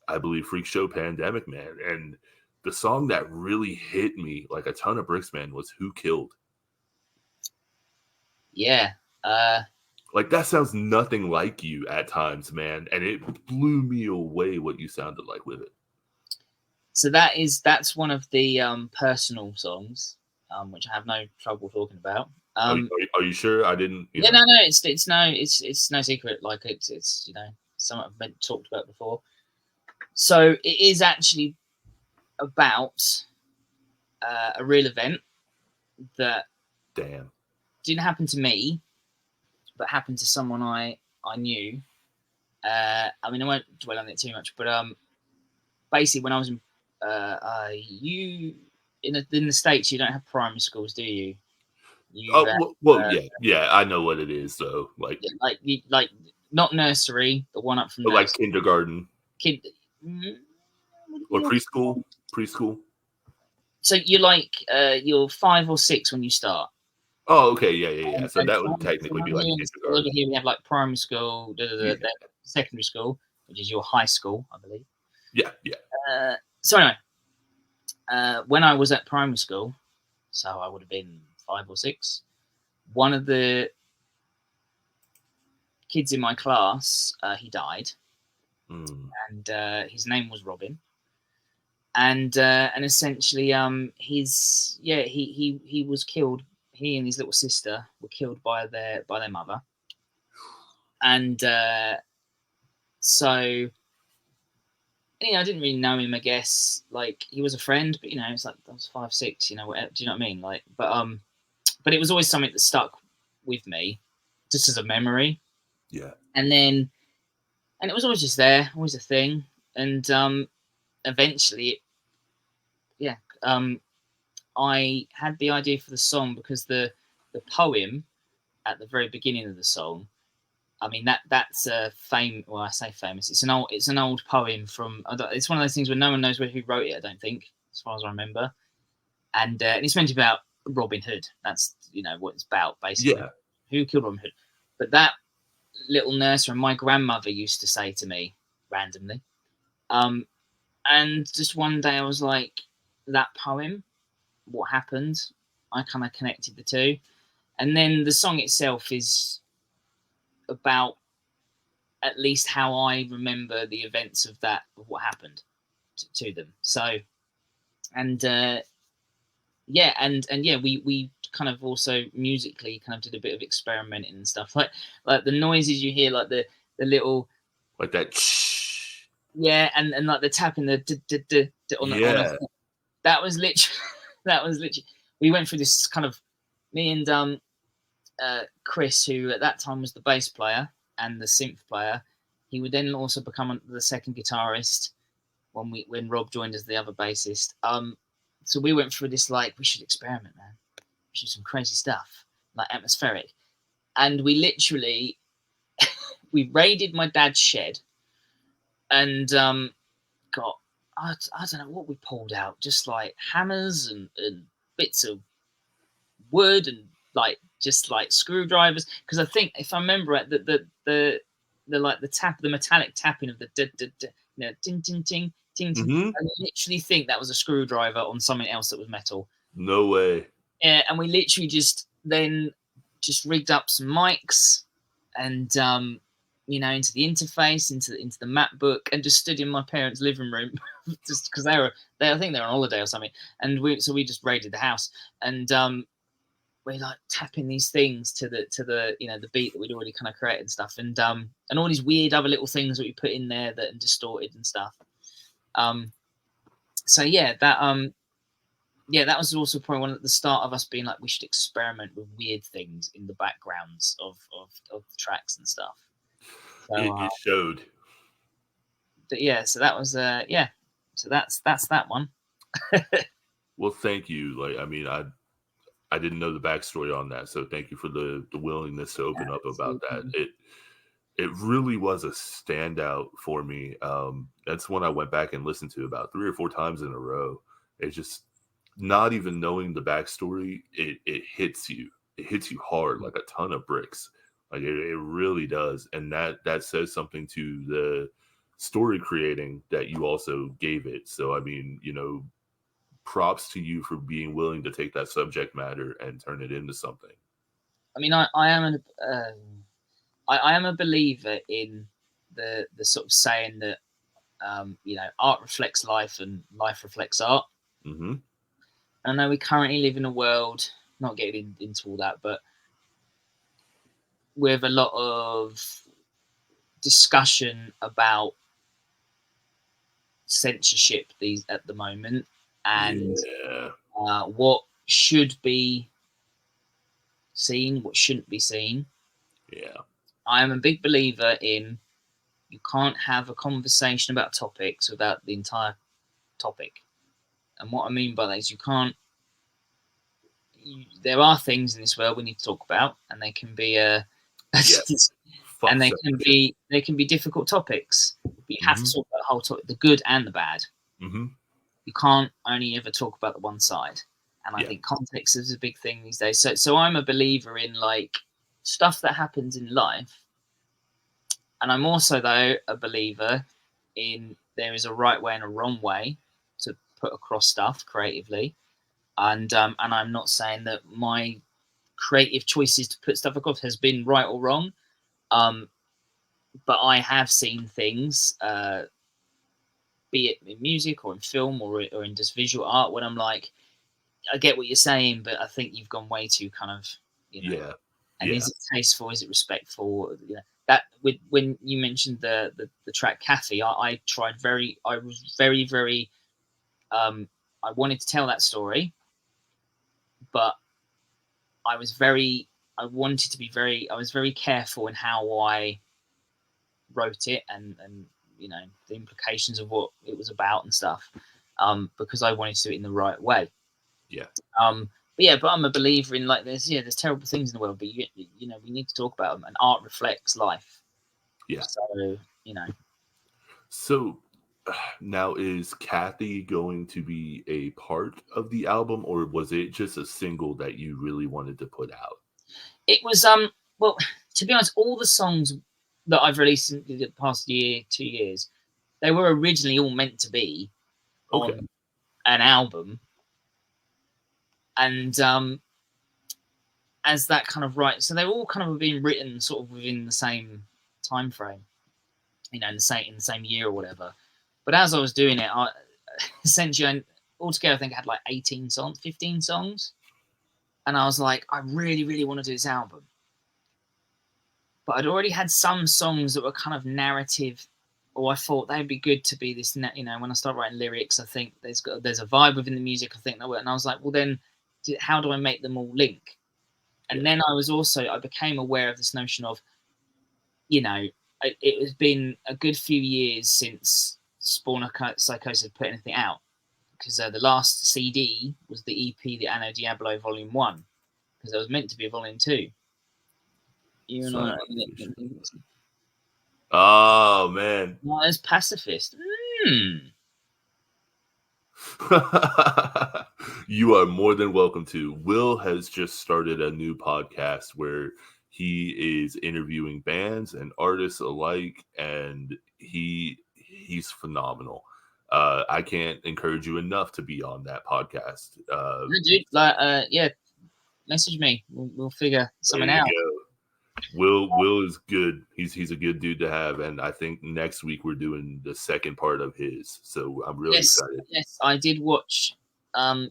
I believe, Freak Show Pandemic, man, and the song that really hit me like a ton of bricks, man, was Who Killed. Yeah. Like, that sounds nothing like you at times, man, and it blew me away what you sounded like with it. So that's one of the personal songs, which I have no trouble talking about. Are you sure? I didn't. No, it's no secret. Like it's you know, something I've been talked about before. So it is actually about a real event that didn't happen to me, but happened to someone I knew. I mean, I won't dwell on it too much, but basically, when I was in in the States, you don't have primary schools, do you? Yeah, I know what it is, though. Like not nursery, the one up from like kindergarten, or preschool. So you're 5 or 6 when you start. Oh, okay, yeah. So that would technically be like kindergarten. Over here we have like primary school, secondary school, which is your high school, I believe. Yeah. So anyway, when I was at primary school, so I would have been 5 or 6. One of the kids in my class, he died, and his name was Robin, and essentially, he was killed. He and his little sister were killed by their mother, and so. You know, I didn't really know him. I guess like he was a friend, but you know, it's like I was 5, 6. You know, whatever, do you know what I mean? Like, but it was always something that stuck with me, just as a memory. Yeah. And it was always just there, always a thing. And eventually, I had the idea for the song because the poem at the very beginning of the song. I mean that's a well, I say famous. It's an old poem from. It's one of those things where no one knows who wrote it. I don't think, as far as I remember. And it's meant about Robin Hood. That's what it's about basically. Yeah. Who killed Robin Hood? But that little nursery, my grandmother used to say to me randomly, and just one day I was like, that poem, what happened? I kind of connected the two, and then the song itself is about at least how I remember the events of what happened to them. So, and we kind of also musically kind of did a bit of experimenting and stuff, like the noises you hear, like the little, like that. And like the tapping the on the that was literally we went through this kind of, me and Chris, who at that time was the bass player and the synth player. He would then also become the second guitarist when Rob joined as the other bassist. So we went through this, like, we should experiment, man. We should do some crazy stuff, like atmospheric. And we literally we raided my dad's shed and got I don't know what we pulled out, just like hammers and bits of wood and like just like screwdrivers, because I think, if I remember right, the like the metallic tapping of the ting ting ting ting ting. I literally think that was a screwdriver on something else that was metal. No way. Yeah, and we literally just rigged up some mics and into the interface, into the map book, and just stood in my parents' living room just because I think they were on holiday or something, and we just raided the house, and we're like tapping these things to the the beat that we'd already kind of created and stuff, and all these weird other little things that we put in there that are distorted and stuff. So yeah, that was also probably one at the start of us being like, we should experiment with weird things in the backgrounds of the tracks and stuff. So, it showed. But yeah, so that was so that's that one. Well, thank you. Like, I mean, I didn't know the backstory on that, so thank you for the willingness to open up about that. It really was a standout for me. That's one I went back and listened to about 3 or 4 times in a row. It's just not even knowing the backstory, it hits you. It hits you hard like a ton of bricks. Like it really does, and that says something to the story creating that you also gave it. So I mean, props to you for being willing to take that subject matter and turn it into something. I mean, I am I am a believer in the sort of saying that art reflects life and life reflects art. Mm-hmm. I know we currently live in a world, not getting into all that, but with a lot of discussion about censorship at the moment, and what should be seen, what shouldn't be seen. Yeah. I am a big believer in you can't have a conversation about topics without the entire topic. And what I mean by that is there are things in this world we need to talk about, and they can be and they can be difficult topics. But you have to talk about the whole topic, the good and the bad. Mm-hmm. You can't only ever talk about the one side. And I think context is a big thing these days. So I'm a believer in like stuff that happens in life. And I'm also, though, a believer in there is a right way and a wrong way to put across stuff creatively. And I'm not saying that my creative choices to put stuff across has been right or wrong. But I have seen things, be it in music or in film or in just visual art, when I'm like, I get what you're saying, but I think you've gone way too kind of, And is it tasteful? Is it respectful? That when you mentioned the track Cafe, I was very, very, I wanted to tell that story, but I was very careful in how I wrote it and the implications of what it was about and stuff, because I wanted to do it in the right way. Yeah. But I'm a believer in like there's terrible things in the world, but we need to talk about them, and art reflects life. Yeah. So So now, is Kathy going to be a part of the album, or was it just a single that you really wanted to put out? It was well, to be honest, all the songs that I've released in the past 2 years, they were originally all meant to be on an album, and as that kind of so they're all kind of being written sort of within the same time frame, in the same year or whatever. But as I was doing it, I essentially altogether I think I had like 15 songs, and I was like, I really, really want to do this album. But I'd already had some songs that were kind of narrative, or I thought they'd be good to be this. When I start writing lyrics, I think there's a vibe within the music. I think that work, and I was like, well, then how do I make them all link? And then I became aware of this notion of, it has been a good few years since Spawn of Psychosis put anything out, because the last CD was the EP, the Anno Diablo Volume 1, because it was meant to be a Volume 2. Oh man! Not as pacifist. You are more than welcome to. Will has just started a new podcast where he is interviewing bands and artists alike, and he's phenomenal. I can't encourage you enough to be on that podcast. Dude, message me. We'll figure something out. Will is good. He's a good dude to have, and I think next week we're doing the second part of his. So I'm really excited. Yes, I did watch. I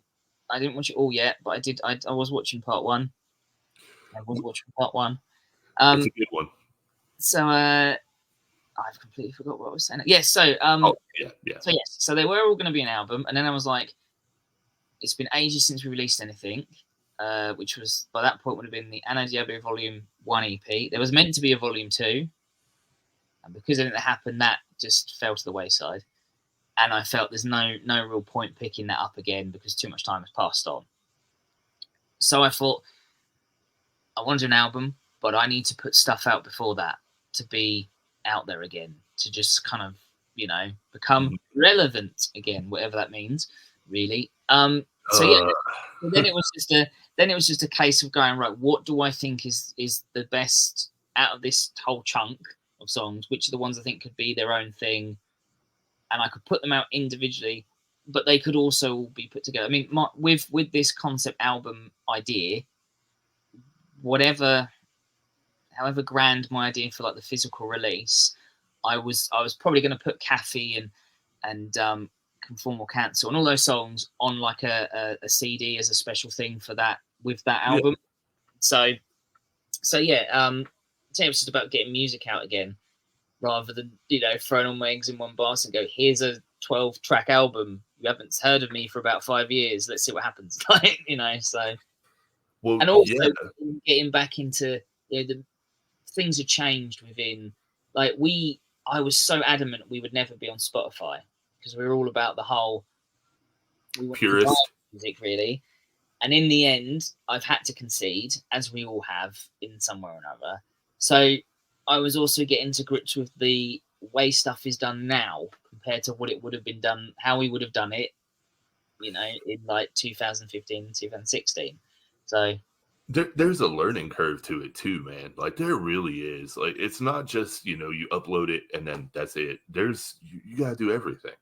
didn't watch it all yet, but I did. I was watching part 1. It's a good one. So I've completely forgot what I was saying. Yes, so so they were all going to be an album, and then I was like, it's been ages since we released anything, which was by that point would have been the Anna Diablo Volume 1 EP. There was meant to be a Volume 2, and because it didn't happen, that just fell to the wayside. And I felt there's no real point picking that up again because too much time has passed on. So I thought, I want to do an album, but I need to put stuff out before that to be out there again, to just kind of, become relevant again, whatever that means, really. So then it was just a case of going, right, what do I think is the best out of this whole chunk of songs? Which are the ones I think could be their own thing, and I could put them out individually, but they could also be put together. I mean, with this concept album idea, however grand my idea for like the physical release, I was probably going to put Kathy and Conform or Cancel and all those songs on like a CD as a special thing for that with that album. So yeah, it was just about getting music out again, rather than throwing all my eggs in one basket and go, here's a 12-track album. You haven't heard of me for about 5 years. Let's see what happens. So. Well, and also getting back into the things have changed within. Like I was so adamant we would never be on Spotify because we were all about the whole purist music, really. And in the end, I've had to concede, as we all have in some way or another. So I was also getting to grips with the way stuff is done now compared to what it would have been done, how we would have done it, in like 2015, 2016. So there's a learning curve to it too, man. Like there really is. Like it's not just you upload it and then that's it. There's you gotta do everything.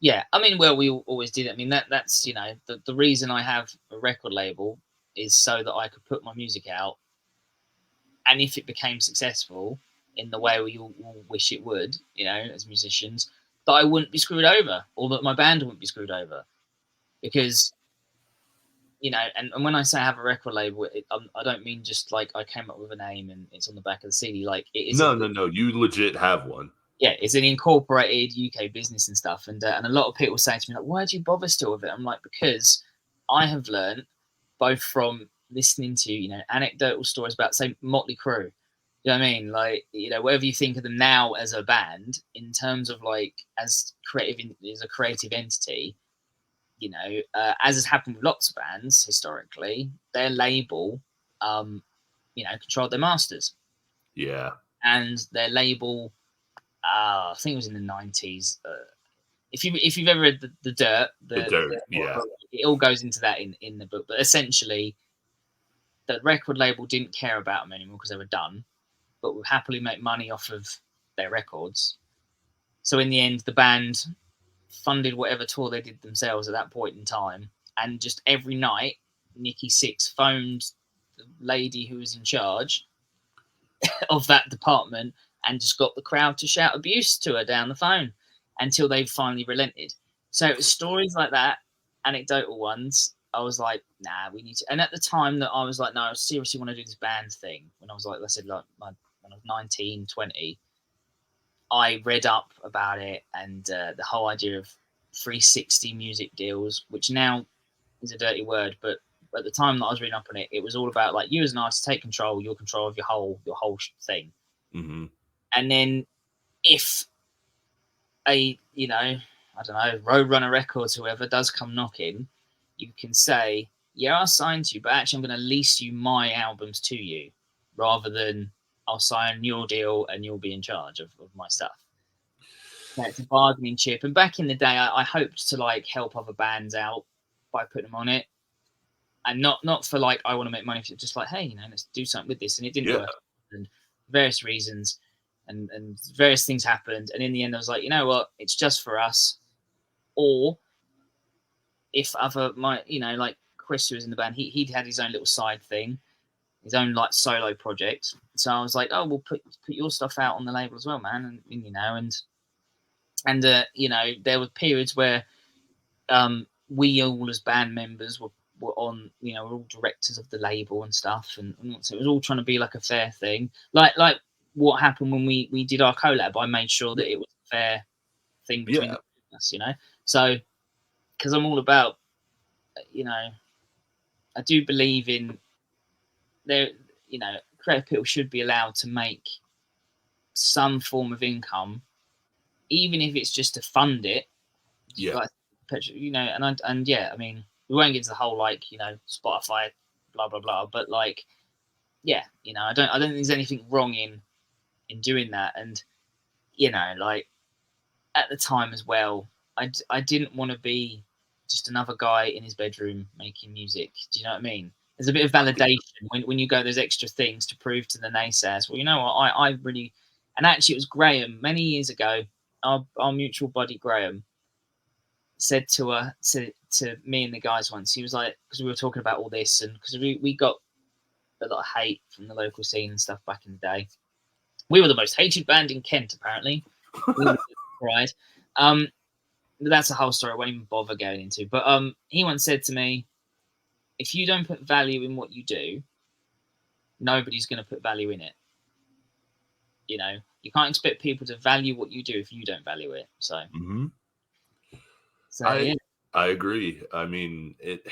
Yeah, I mean, well, we always did it. I mean, that's the reason I have a record label is so that I could put my music out, and if it became successful in the way we all wish it would, as musicians, that I wouldn't be screwed over, or that my band wouldn't be screwed over, because. And when I say I have a record label, I don't mean just like I came up with a name and it's on the back of the CD. Like it is. No. You legit have one. Yeah, it's an incorporated UK business and stuff. And a lot of people say to me, like, why do you bother still with it? I'm like, because I have learned both from listening to, anecdotal stories about, say, Motley Crue. You know what I mean? Like, whatever you think of them now as a band, in terms of like as a creative entity, as has happened with lots of bands historically, their label, controlled their masters. Yeah. And their label, I think it was in the 90s. If you've ever read the Dirt, yeah, it all goes into that in the book. But essentially, the record label didn't care about them anymore because they were done, but would happily make money off of their records. So in the end, the band funded whatever tour they did themselves at that point in time, and just every night Nikki Sixx phoned the lady who was in charge of that department and just got the crowd to shout abuse to her down the phone until they finally relented. So it was stories like that, anecdotal ones. I was like, nah, we need to. And at the time that I was like, no, I seriously want to do this band thing. When I was like, I said, like when I was 19, 20, I read up about it and the whole idea of 360 music deals, which now is a dirty word, but at the time that I was reading up on it, it was all about like you as an artist take control of your whole thing. Mm-hmm. And then if I don't know, Roadrunner Records, whoever does come knocking, you can say, yeah, I'll sign to you, but actually I'm going to lease you my albums to you rather than I'll sign your deal and you'll be in charge of my stuff. It's a bargaining chip. And back in the day, I hoped to like help other bands out by putting them on it, and not for like I want to make money. For just like, hey, let's do something with this. And it didn't work, and various reasons, and various things happened. And in the end, I was like, you know what? It's just for us. Or if like Chris, who was in the band, he'd had his own little side thing, his own like solo project. So I was like, oh, we'll put your stuff out on the label as well, man. And there were periods where we all as band members were on, we're all directors of the label and stuff, and so it was all trying to be like a fair thing. Like what happened when we did our collab. I made sure that it was a fair thing between us, you know. So, because I'm all about, you know, I do believe in there, you know, creative people should be allowed to make some form of income, even if it's just to fund it. Yeah. Like, you know, and yeah, I mean, we won't get into the whole, like, you know, Spotify, blah blah blah, but like, yeah, you know, I don't think there's anything wrong in doing that. And you know, like, at the time as well, I didn't want to be just another guy in his bedroom making music. Do you know what I mean? There's a bit of validation when you go those extra things to prove to the naysayers, well, you know what, I really, and actually it was Graham many years ago, our mutual buddy Graham said to me and the guys once, he was like, because we were talking about all this, and because we got a lot of hate from the local scene and stuff back in the day. We were the most hated band in Kent, apparently. Right. But that's a whole story I won't even bother going into. But he once said to me, if you don't put value in what you do, nobody's going to put value in it. You know, you can't expect people to value what you do if you don't value it. So, I agree. I mean, it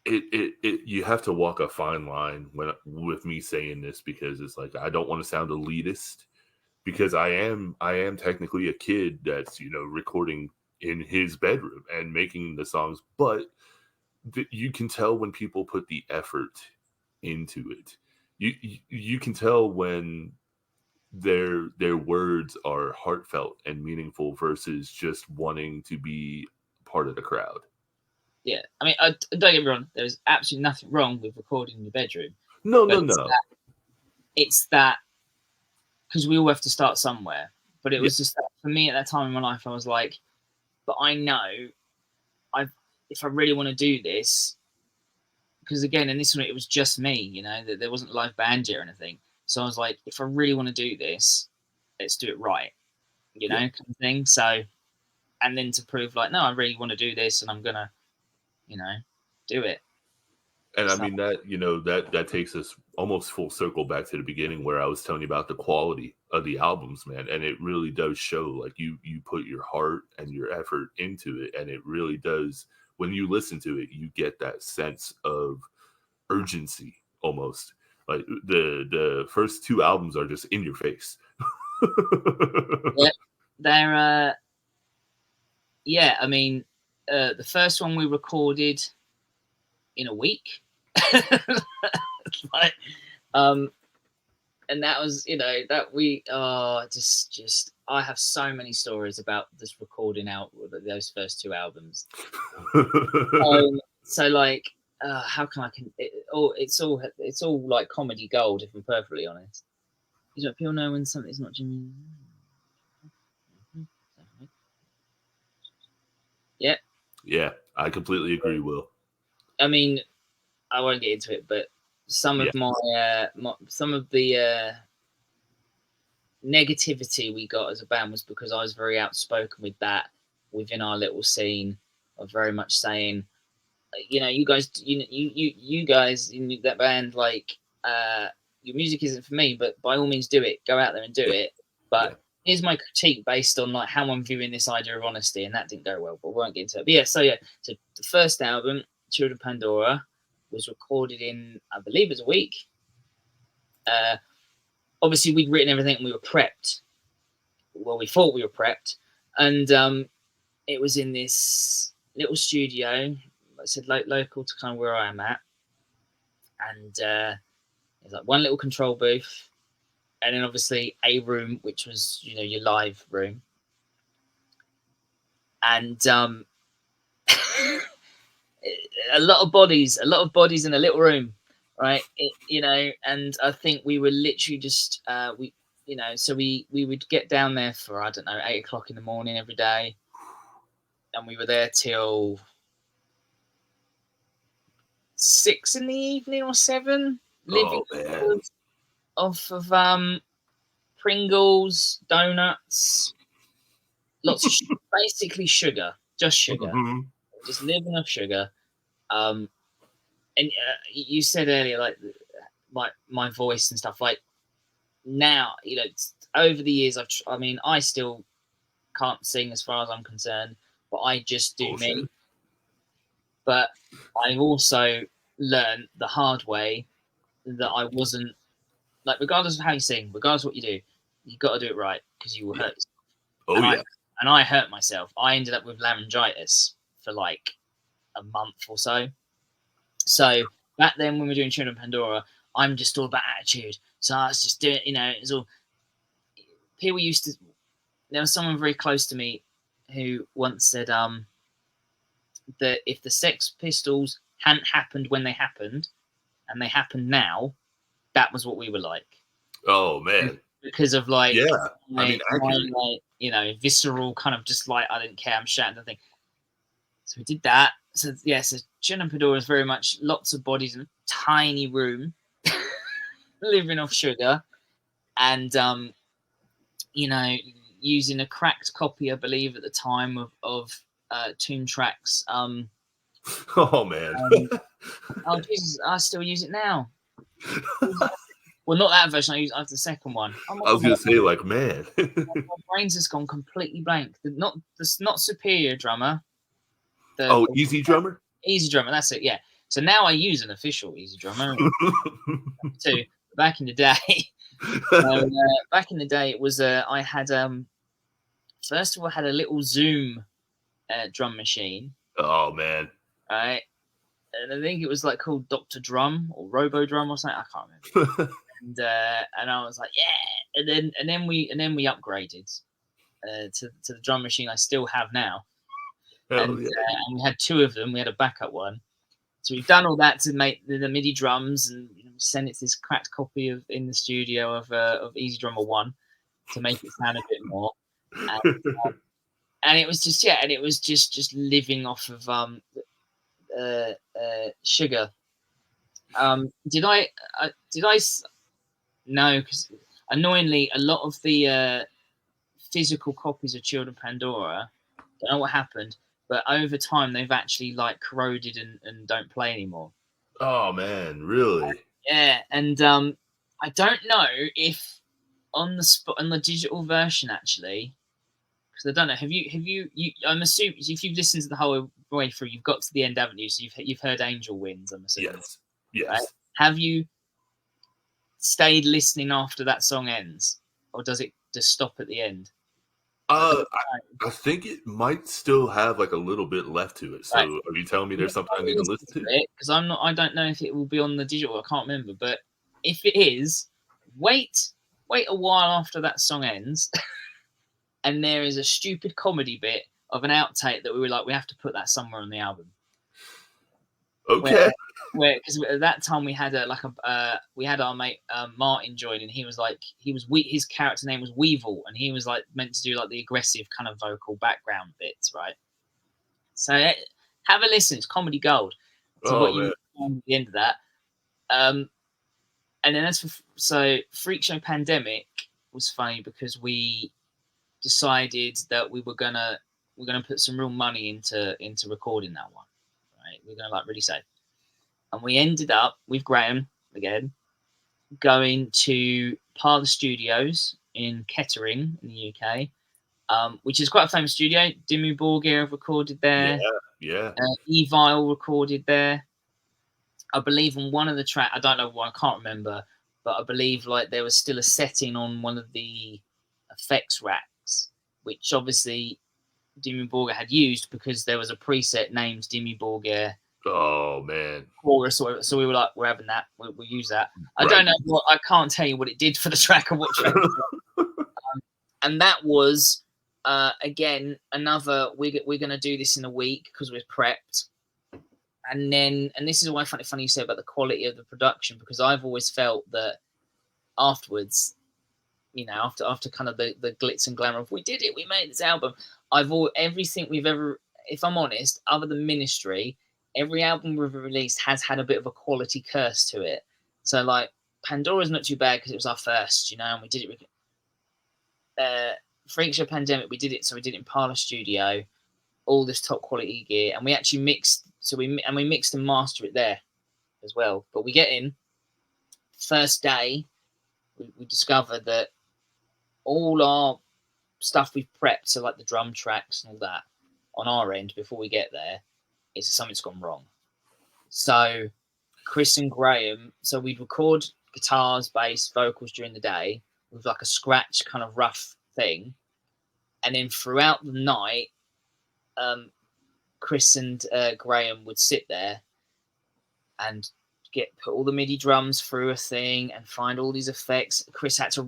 you have to walk a fine line with me saying this, because it's like, I don't want to sound elitist, because I am technically a kid that's, you know, recording in his bedroom and making the songs, but you can tell when people put the effort into it. You can tell when their words are heartfelt and meaningful versus just wanting to be part of the crowd. Yeah, I mean, don't get me wrong. There's absolutely nothing wrong with recording in your bedroom. No. It's that because we all have to start somewhere. But it was just that for me at that time in my life, I was like, but I know, if I really want to do this, because again, in this one, it was just me, you know, that there wasn't a live band yet or anything. So I was like, if I really want to do this, let's do it right, you know, kind of thing. So, and then to prove like, no, I really want to do this, and I'm gonna, you know, do it. And I mean, that, you know, that takes us almost full circle back to the beginning, where I was telling you about the quality of the albums, man. And it really does show, like, you put your heart and your effort into it, and it really does. When you listen to it, you get that sense of urgency almost. Like the first two albums are just in your face. Yeah, they're yeah, I mean, the first one we recorded in a week. Like, and that was, you know, that we just I have so many stories about this recording out those first two albums. So like, how can it's all like comedy gold, if I'm perfectly honest. You know, people know when something's not genuine. Yeah. Yeah, I completely agree, Will. I mean, I won't get into it, but some of some of the negativity we got as a band was because I was very outspoken with that within our little scene of very much saying, you know, you guys, you guys in that band, like, your music isn't for me, but by all means do it. Go out there and do it. But here's my critique based on like how I'm viewing this idea of honesty, and that didn't go well, but we won't get into it. But so the first album, Children of Pandora, was recorded in, I believe, it was a week. Obviously, we'd written everything and we were prepped. Well, we thought we were prepped, and it was in this little studio, like I said, local to kind of where I am at, and there's like one little control booth, and then obviously a room which was, you know, your live room, and a lot of bodies in a little room, right? You know, and I think we were literally just you know, so we would get down there for, I don't know, 8 o'clock in the morning every day, and we were there till 6 in the evening or 7, living off of Pringles, donuts, lots of basically sugar, just sugar, just living off sugar. And you said earlier, like my voice and stuff, like now, you know, over the years, I mean, I still can't sing as far as I'm concerned, but I just do me. But I've also learned the hard way that I wasn't, like, regardless of how you sing, regardless of what you do, you got to do it right, because you will hurt yourself. Oh, yeah. And I hurt myself. I ended up with laryngitis for like a month or so. So back then, when we were doing Children of Pandora, I'm just all about attitude. So I was just doing, you know, it's all people used to. There was someone very close to me who once said that if the Sex Pistols hadn't happened when they happened, and they happened now, that was what we were like. Oh man, because of like, yeah, I mean, like, you know, visceral kind of just like, I didn't care, I'm shouting the thing. So we did that. So yeah, so Children of Pandora is very much lots of bodies in a tiny room, living off sugar, and you know, using a cracked copy, I believe, at the time of Tomb Tracks. Oh man. Oh Jesus, I still use it now. Well, not that version. I have the second one. I was gonna say, like, man, my brain's just gone completely blank. Not Superior Drummer. Easy Drummer. Easy Drummer. That's it. Yeah. So now I use an official Easy Drummer. Too. Back in the day, it was I had first of all I had a little Zoom drum machine. Oh man. Right. And I think it was like called Dr. Drum or Robo Drum or something. I can't remember. And I was like, yeah. And then we upgraded to the drum machine I still have now. And we had two of them. We had a backup one. So we've done all that to make the MIDI drums, and send it to this cracked copy of in the studio of Easy Drummer 1 to make it sound a bit more. And it was just just living off of sugar. Did I no, because annoyingly a lot of the physical copies of Children of Pandora, don't know what happened, but over time they've actually like corroded and don't play anymore. Oh man, really? Yeah, and I don't know if on the digital version actually, because I don't know. Have you? I'm assuming if you've listened to the whole way through, you've got to the end, haven't you? So you've heard Angel Wins. I'm assuming. Yes. Right? Have you stayed listening after that song ends, or does it just stop at the end? I think it might still have like a little bit left to it. So right. Are you telling me there's something I need to listen to? Because I don't know if it will be on the digital. I can't remember. But if it is, wait a while after that song ends, and there is a stupid comedy bit of an outtake that we were like, we have to put that somewhere on the album. Okay. Because at that time we had we had our mate Martin join, and he was his character name was Weevil, and he was like meant to do like the aggressive kind of vocal background bits, right? So have a listen, it's comedy gold. So what you find at the end of that, and then so Freak Show Pandemic was funny because we decided that we're gonna put some real money into recording that one, right? We're gonna like really save. And we ended up with Graham again going to Parlour Studios in Kettering in the UK, which is quite a famous studio. Dimmu Borgir have recorded there. Yeah. Evil recorded there. I believe on one of the tracks, I don't know what, I can't remember, but I believe like there was still a setting on one of the effects racks, which obviously Dimmu Borgir had used because there was a preset named Dimmu Borgir. Oh man! So we were like, we're having that. We'll use that. I don't know what. I can't tell you what it did for the track or what track. And that was again another. We're going to do this in a week because we're prepped. And this is why I find it funny you say about the quality of the production, because I've always felt that afterwards, you know, after kind of the glitz and glamour of we did it, we made this album. Everything we've ever, if I'm honest, other than Ministry. Every album we've released has had a bit of a quality curse to it. So, like, Pandora's not too bad because it was our first, you know, and we did it. Freak Show Pandemic, we did it in Parlour Studio, all this top quality gear, and we actually mixed. So we mixed and mastered it there as well. But we get in first day, we discovered that all our stuff we've prepped, so like the drum tracks and all that, on our end before we get there, is something's gone wrong. So Chris and Graham, so we'd record guitars, bass, vocals during the day with like a scratch kind of rough thing, and then throughout the night, Chris and Graham would sit there and put all the MIDI drums through a thing and find all these effects. Chris had to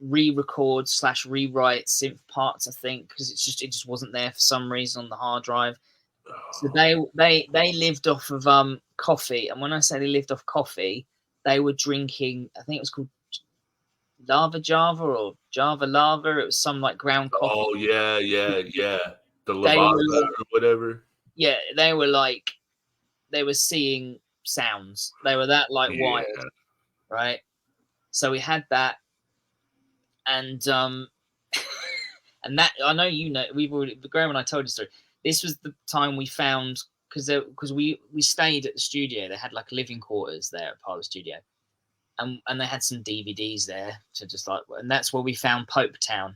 re-record / rewrite synth parts, I think, because it just wasn't there for some reason on the hard drive. So they lived off of coffee, and when I say they lived off coffee, they were drinking, I think it was called Lava Java or Java Lava. It was some like ground coffee. Oh yeah. The Lavazza or whatever. Yeah, they were seeing sounds. They were that like wild, right? So we had that, and and that, I know Graham and I told you the story. This was the time we found, because we stayed at the studio. They had like living quarters there at part of the studio, and they had some DVDs there to just like, and that's where we found Pope Town.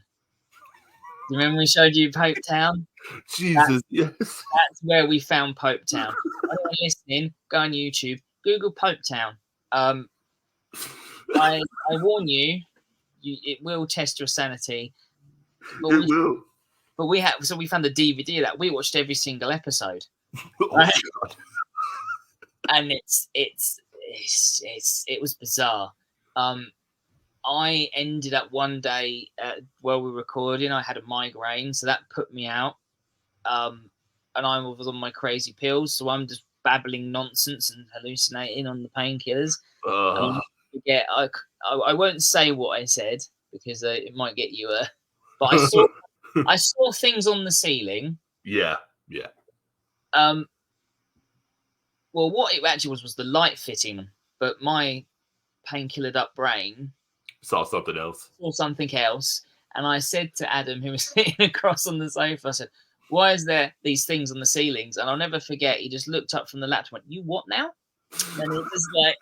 You remember we showed you Pope Town? Jesus, yes. That's where we found Pope Town. Anyone listening, go on YouTube, Google Pope Town. I warn you, it will test your sanity. But we found the DVD of that. We watched every single episode. Right? God. And it was bizarre. I ended up one day while we were recording, I had a migraine, so that put me out. And I was on my crazy pills, so I'm just babbling nonsense and hallucinating on the painkillers. I won't say what I said because it might get you. But I saw things on the ceiling. Yeah. Well, what it actually was the light fitting, but my painkillered up brain saw something else. And I said to Adam, who was sitting across on the sofa, I said, "Why is there these things on the ceilings?" And I'll never forget, he just looked up from the laptop and went, "You what now?" And it was like,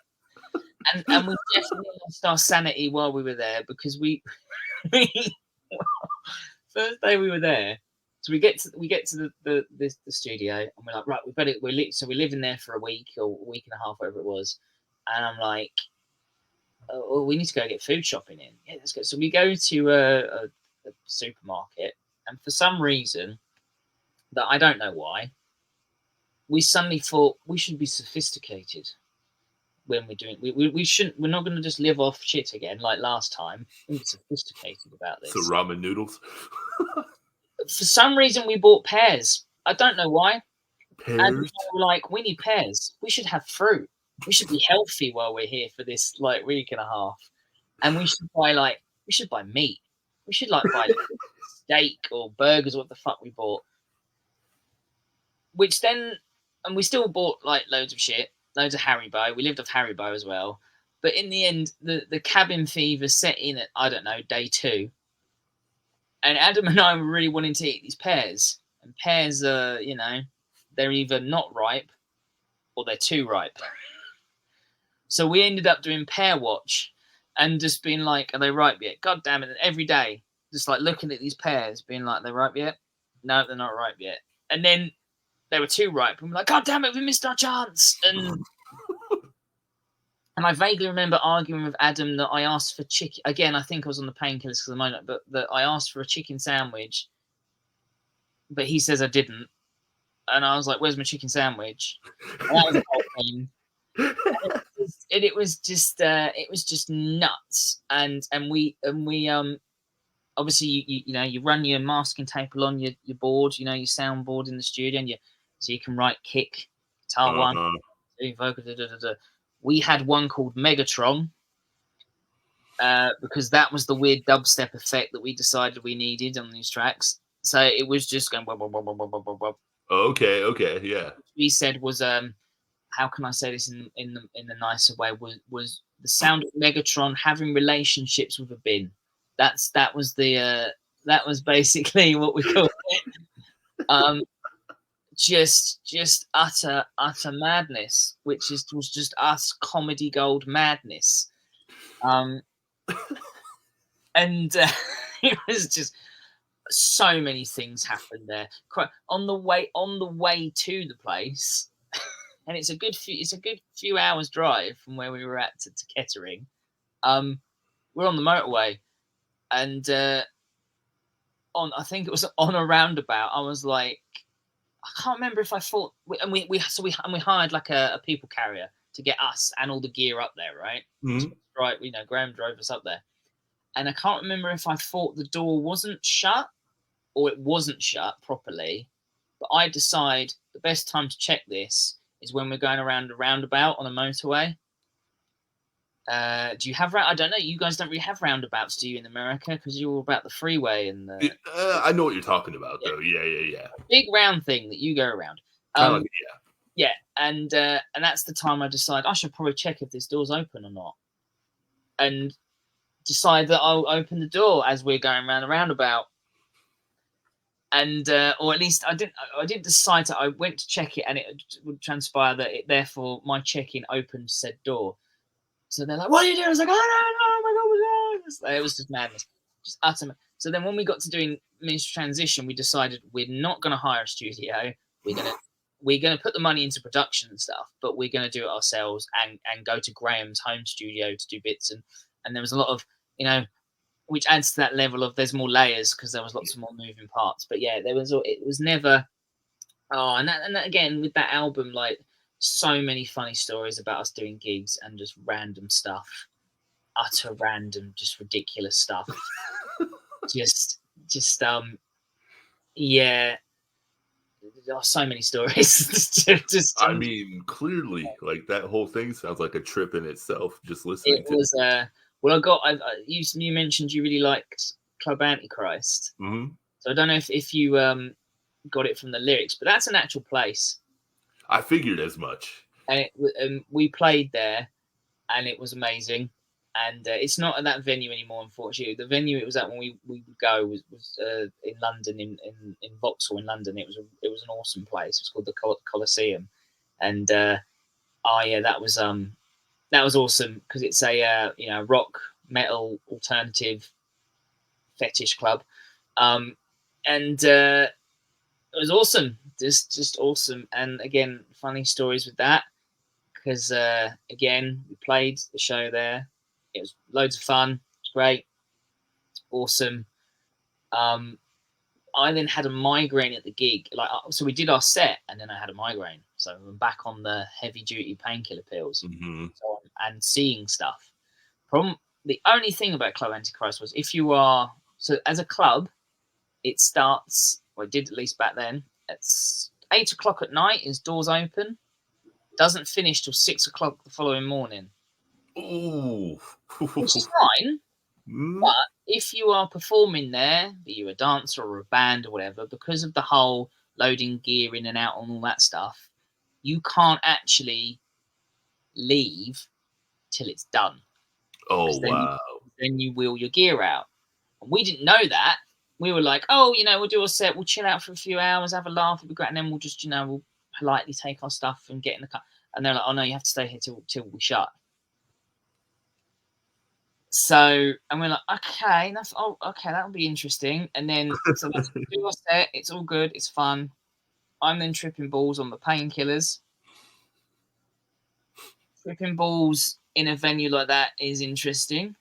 and we definitely lost our sanity while we were there, because we first day we were there, so we get to the studio, and we're like, right, we live in there for a week or a week and a half, whatever it was, and I'm like, oh, we need to go get food shopping in. Yeah, let's go. So we go to a supermarket, and for some reason that I don't know why, we suddenly thought we should be sophisticated when we're doing. We shouldn't. We're not going to just live off shit again like last time. We're sophisticated about this. So ramen noodles. For some reason, we bought pears. I don't know why. Pears? And we were like, we need pears. We should have fruit. We should be healthy while we're here for this like week and a half. And we should buy meat. We should buy steak or burgers or what the fuck we bought. Which then, and we still bought like loads of shit, loads of Haribo. We lived off Haribo as well. But in the end, the cabin fever set in at, I don't know, day 2. And Adam and I were really wanting to eat these pears. And pears are, they're either not ripe or they're too ripe. So we ended up doing pear watch and just being like, are they ripe yet? God damn it. And every day, just like looking at these pears, being like, are they ripe yet? No, they're not ripe yet. And then they were too ripe. And we're like, God damn it, we missed our chance. And I vaguely remember arguing with Adam that I asked for chicken. Again, I think I was on the painkillers for the moment, but that I asked for a chicken sandwich, but he says I didn't. And I was like, where's my chicken sandwich? And that was the whole thing. And it was just nuts. And we obviously you run your masking tape along your board, your soundboard in the studio, and so you can write kick, guitar 1, 2, vocal, We had one called Megatron because that was the weird dubstep effect that we decided we needed on these tracks. So it was just going. Okay, yeah. We said was how can I say this in the nicer way? Was the sound of Megatron having relationships with a bin? That was basically what we called it. Just utter madness, which was just us comedy gold madness. And it was just so many things happened there. On the way to the place, and it's a good few hours drive from where we were at to Kettering. We're on the motorway, and I think it was on a roundabout. I was like, I can't remember if I thought, and we hired like a people carrier to get us and all the gear up there, right? Mm-hmm. Right, Graham drove us up there, and I can't remember if I thought the door wasn't shut or it wasn't shut properly. But I decide the best time to check this is when we're going around a roundabout on a motorway. Do you have? I don't know. You guys don't really have roundabouts, do you, in America? Because you're all about the freeway and the. I know what you're talking about, though. Yeah. Big round thing that you go around. Yeah, and that's the time I decide I should probably check if this door's open or not, and decide that I'll open the door as we're going around the roundabout. And or at least I didn't decide to. I went to check it, and it would transpire that therefore my check-in opened said door. So they're like, "What are you doing?" I was like, "Oh my god!" It was just madness, just utter. So then, when we got to doing Ministry Transition, we decided we're not going to hire a studio. We're gonna put the money into production and stuff, but we're going to do it ourselves and go to Graham's home studio to do bits. And there was a lot of, which adds to that level of there's more layers because there was lots of more moving parts. But yeah, it was never. Oh, and that again with that album, like. So many funny stories about us doing gigs and just random stuff, utter random, just ridiculous stuff. Yeah. There are so many stories. I mean, clearly, like that whole thing sounds like a trip in itself. Just listening. It was. Well, you mentioned you really liked Club Antichrist. Mm-hmm. So I don't know if you got it from the lyrics, but that's an actual place. I figured as much. And we played there, and it was amazing. And it's not at that venue anymore, unfortunately. The venue it was at when we would go was in London, in Vauxhall in London. It was an awesome place. It was called the Coliseum, and that was awesome because it's a rock, metal, alternative fetish club, and it was awesome. Just awesome. And again, funny stories with that because again, we played the show there. It was loads of fun. It was great. Awesome. I then had a migraine at the gig. So we did our set and then I had a migraine. So I'm back on the heavy duty painkiller pills and seeing stuff. The only thing about Club Antichrist was so as a club, it starts, or it did at least back then, it's 8 o'clock at night is doors open. Doesn't finish till 6 o'clock the following morning. Ooh. Which is fine. But if you are performing there, be you a dancer or a band or whatever, because of the whole loading gear in and out and all that stuff, you can't actually leave till it's done. Oh, wow. Then you wheel your gear out. And we didn't know that. We were like, we'll do a set, we'll chill out for a few hours, have a laugh, it'll be great, and then we'll just, we'll politely take our stuff and get in the car. And they're like, oh no, you have to stay here till we shut. So, and we're like, okay, that'll be interesting. And then so let's do our set, it's all good, it's fun. I'm then tripping balls on the painkillers. Tripping balls in a venue like that is interesting.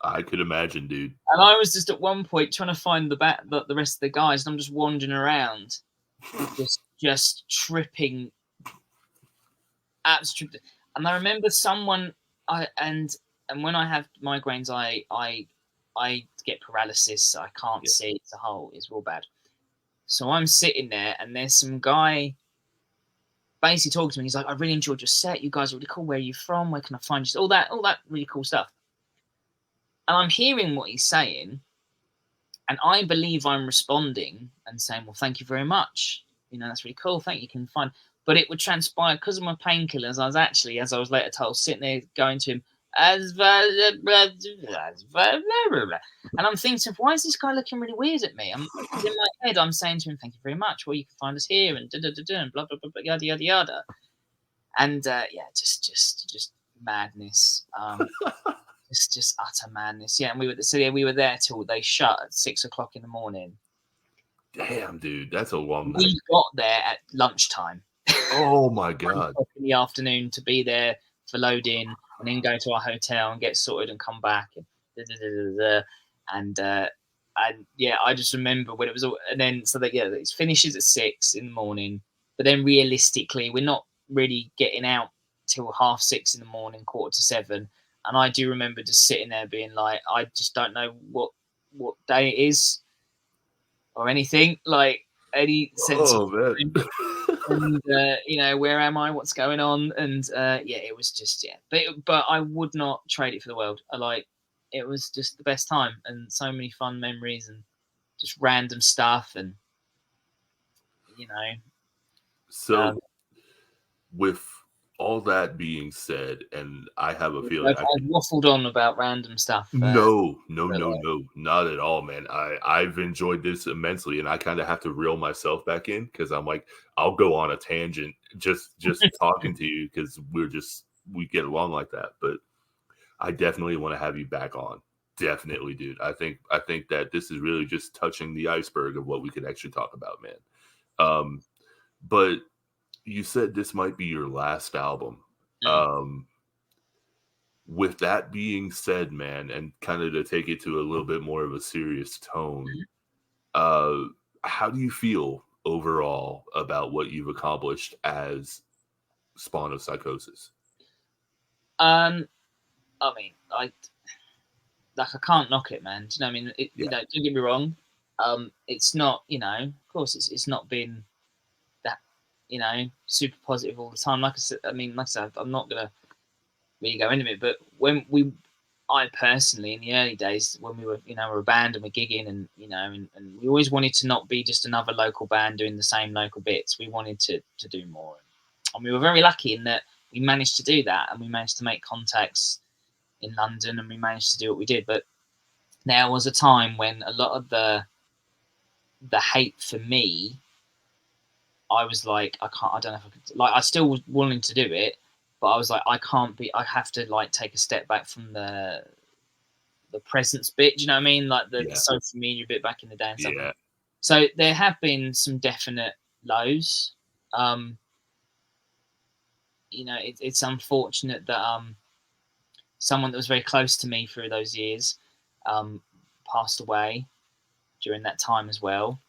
I could imagine, dude. And I was just at one point trying to find the rest of the guys, and I'm just wandering around, just tripping. Absolutely. And I remember someone, and when I have migraines, I get paralysis. I can't see. It's real bad. So I'm sitting there, and there's some guy basically talking to me. He's like, "I really enjoyed your set. You guys are really cool. Where are you from? Where can I find you?" All that really cool stuff. And I'm hearing what he's saying, and I believe I'm responding and saying, "Well, thank you very much. That's really cool. Thank you. Can find." But it would transpire because of my painkillers. I was actually, as I was later told, sitting there going to him, and I'm thinking, why is this guy looking really weird at me? In my head, I'm saying to him, "Thank you very much. Well, you can find us here," and and blah blah blah, yada yada yada. And just madness. It's just utter madness. Yeah, and we were there till they shut at 6 o'clock in the morning. Damn, dude, that's a long night. We got there at lunchtime. Oh my god! In the afternoon to be there for loading, and then go to our hotel and get sorted and come back and yeah, I just remember when it was all, and then so that it finishes at 6 in the morning, but then realistically we're not really getting out till 6:30 in the morning, 6:45, and I do remember just sitting there being like, I just don't know what day it is or anything, like any sense of man. and where am I, what's going on, and it was just but I would not trade it for the world. It was just the best time, and so many fun memories and just random stuff, and so with all that being said, and I have a feeling I've waffled on about random stuff. No, not at all, man. I've enjoyed this immensely, and I kind of have to reel myself back in because I'm like, I'll go on a tangent just talking to you because we get along like that. But I definitely want to have you back on. Definitely, dude. I think that this is really just touching the iceberg of what we could actually talk about, man. But you said this might be your last album. With that being said, man, and kind of to take it to a little bit more of a serious tone, how do you feel overall about what you've accomplished as Spawn of Psychosis? I mean, I can't knock it, man. Do you know what I mean? Don't get me wrong. It's not, of course, it's not been that, super positive all the time. Like I said, I'm not gonna really go into it, but I personally, in the early days when we were, we're a band and we're gigging, and and we always wanted to not be just another local band doing the same local bits. We wanted to do more, and we were very lucky in that we managed to do that, and we managed to make contacts in London, and we managed to do what we did. But there was a time when a lot of the hate for me, I was like, I don't know if I could, I still was wanting to do it, but I was like, I have to take a step back from the presence bit. Do you know what I mean? Like the social media bit back in the day and stuff. Yeah. So there have been some definite lows. It's unfortunate that someone that was very close to me through those years passed away during that time as well.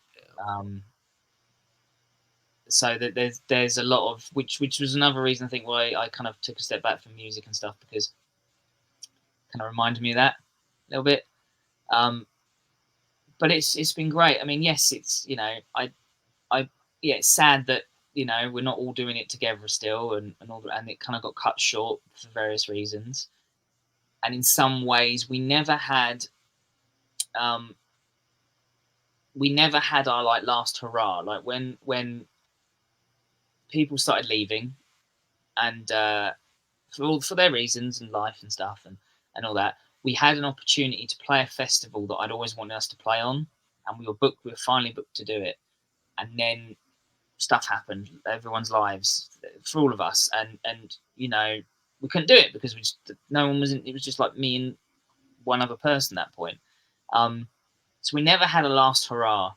So that there's a lot of which was another reason I think why I kind of took a step back from music and stuff, because it kind of reminded me of that a little bit. But it's been great. I mean, yes, it's it's sad that we're not all doing it together still, and all that, and it kind of got cut short for various reasons. And in some ways, we never had our last hurrah. Like when people started leaving, and for their reasons and life and stuff and all that, we had an opportunity to play a festival that I'd always wanted us to play on, and we were finally booked to do it. And then stuff happened, everyone's lives, for all of us, and we couldn't do it because no one was in. It was just like me and one other person at that point. So we never had a last hurrah.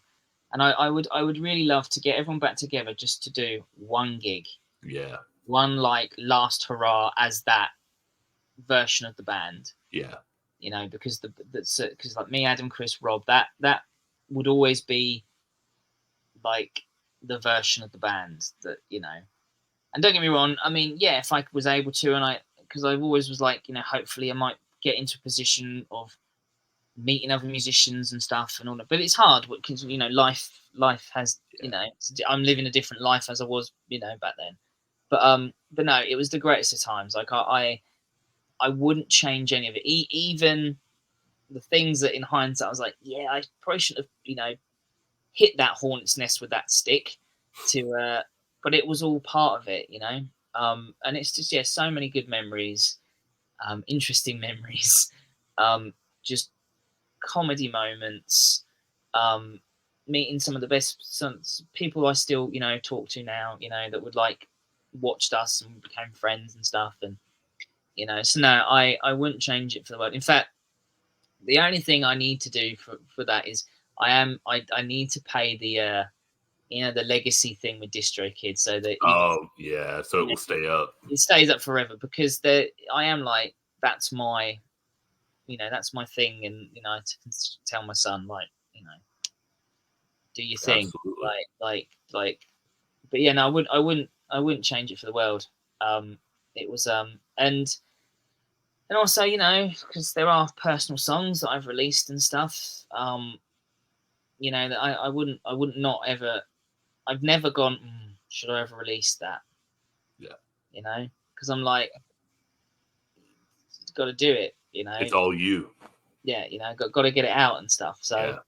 And I would really love to get everyone back together just to do one gig. Yeah. One last hurrah as that version of the band. Yeah. Because because like me, Adam, Chris, Rob, that would always be like the version of the band that, and don't get me wrong, I mean, yeah, if I was able to, because I always was like, hopefully I might get into a position of meeting other musicians and stuff and all that, but it's hard because life has I'm living a different life as I was back then, but no, it was the greatest of times. Like I wouldn't change any of it, even the things that in hindsight I was like, yeah, I probably shouldn't have hit that hornet's nest with that stick but it was all part of it, and it's just so many good memories, interesting memories, just comedy moments, meeting some of the best people I still talk to now, that would watched us and became friends and stuff, and you know. So no, I wouldn't change it for the world. In fact, the only thing I need to do for that is I need to pay the you know, the legacy thing with DistroKid, so that even, Oh yeah, so it will stay up. it stays up forever, because I am like, that's my, you know, that's my thing, and you know, I can tell my son, like, you know, do your thing, Absolutely. like. But yeah, no, I wouldn't change it for the world. It was and also, you know, because there are personal songs that I've released and stuff. You know, that I wouldn't not ever. I've never gone. Should I ever release that? Yeah. You know, because I'm like, got to do it. You know, It's all you. yeah, you know, got to get it out and stuff. So, Yeah.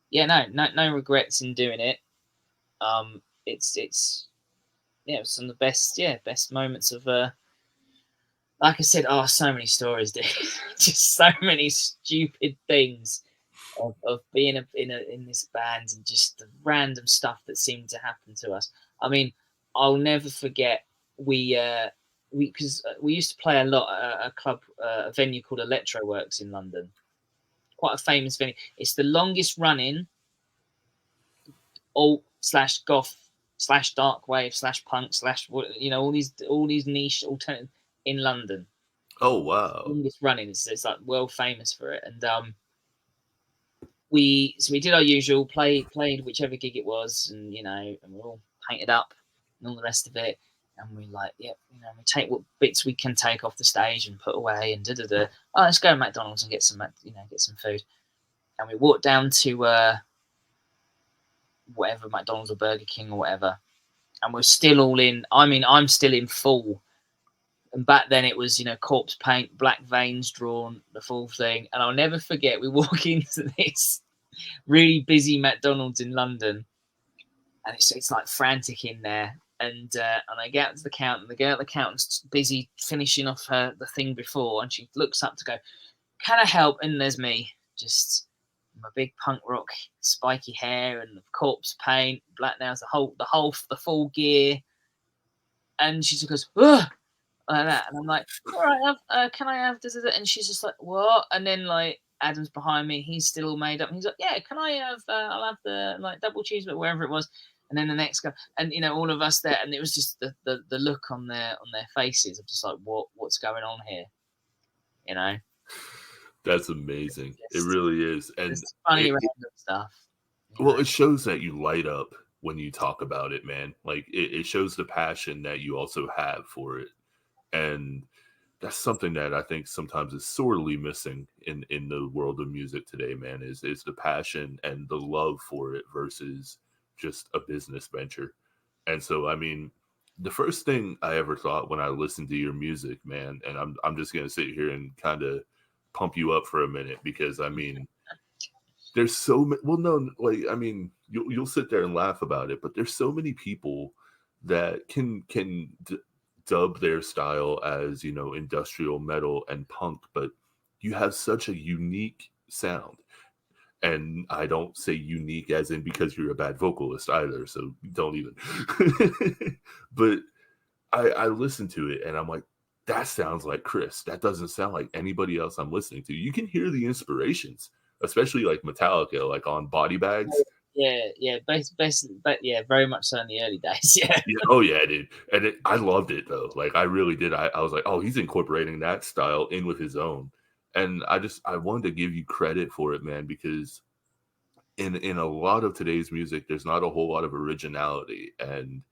Yeah, no regrets in doing it. It's yeah, it was some of the best moments of like I said, oh, so many stories, dude. Just so many stupid things of being in this band, and just the random stuff that seemed to happen to us. I mean, I'll never forget, because we used to play a lot at a club, a venue called Electroworks in London, quite a famous venue. It's the longest running alt slash goth slash dark wave slash punk slash, you know, all these niche alternative in London. Oh wow. Longest running. It's like world famous for it. And we did our usual, played whichever gig it was, and you know, and we're all painted up and all the rest of it. And we like, yeah, you know, we take what bits we can take off the stage and put away, and Oh, let's go to McDonald's and get some, you know, get some food. And we walked down to whatever, McDonald's or Burger King or whatever, and we're still all in. I mean, I'm still in full. And back then it was, you know, corpse paint, black veins drawn, the full thing. And I'll never forget, we walk into this really busy McDonald's in London, and it's like frantic in there. And I get out to the counter, and the girl at the counter's busy finishing off the thing before, and she looks up to go, "Can I help?" And there's me, just my big punk rock, spiky hair and the corpse paint, black nails, the full gear. And she just goes, "Ugh!" Like that, and I'm like, "All right, can I have this?" And she's just like, "What?" And then like Adam's behind me, he's still all made up, and he's like, "Yeah, can I have? I'll have the like double cheeseburger, wherever it was." And then the next guy, and you know, all of us there, and it was just the look on their faces of just like, what's going on here, you know? That's amazing. It really is. And just funny random stuff. Well, it shows that you light up when you talk about it, man. Like it shows the passion that you also have for it. And that's something that I think sometimes is sorely missing in the world of music today, man, is the passion and the love for it versus just a business venture. And so I mean, the first thing I ever thought when I listened to your music, man, and I'm just gonna sit here and kind of pump you up for a minute, because I mean, there's so many, well, no, like I mean, you'll sit there and laugh about it, but there's so many people that can dub their style as, you know, industrial metal and punk, but you have such a unique sound. And I don't say unique as in because you're a bad vocalist either, so don't even. But I listen to it and I'm like, that sounds like Chris. That doesn't sound like anybody else I'm listening to. You can hear the inspirations, especially like Metallica, like on Body Bags. Yeah, but yeah, very much so in the early days. Yeah. Yeah, oh yeah, dude. And I loved it though. Like I really did. I was like, oh, he's incorporating that style in with his own. And I wanted to give you credit for it, man, because in a lot of today's music, there's not a whole lot of originality. And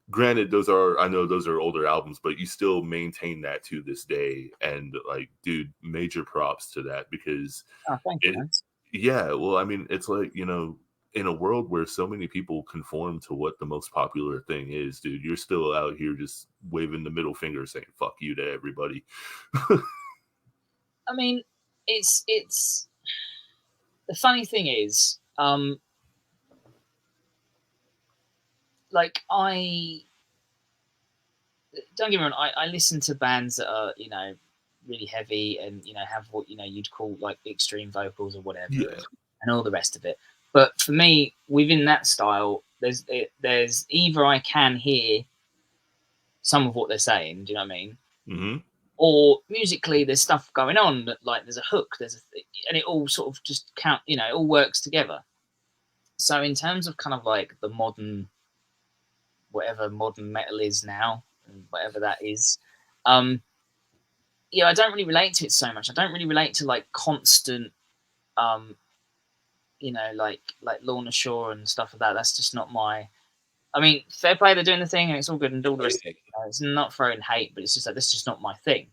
granted, I know those are older albums, but you still maintain that to this day. And like, dude, major props to that, because Thank you, man. yeah, well, I mean, it's like, you know, in a world where so many people conform to what the most popular thing is, dude, you're still out here just waving the middle finger saying fuck you to everybody. I mean, it's the funny thing is, like I don't get me wrong, I listen to bands that are, you know, really heavy and, you know, have what, you know, you'd call like extreme vocals or whatever, Yeah. and all the rest of it. But for me, within that style, there's either I can hear some of what they're saying. Do you know what I mean? Mm-hmm. Or musically, there's stuff going on that, like, there's a hook, and it all sort of just it all works together. So in terms of kind of like the modern, whatever modern metal is now, and whatever that is, I don't really relate to it so much. I don't really relate to like constant, like Lorna Shore and stuff like that. That's just not my. I mean, fair play, they're doing the thing, and it's all good and all the rest of it. It's not throwing hate, but it's just like that's just not my thing.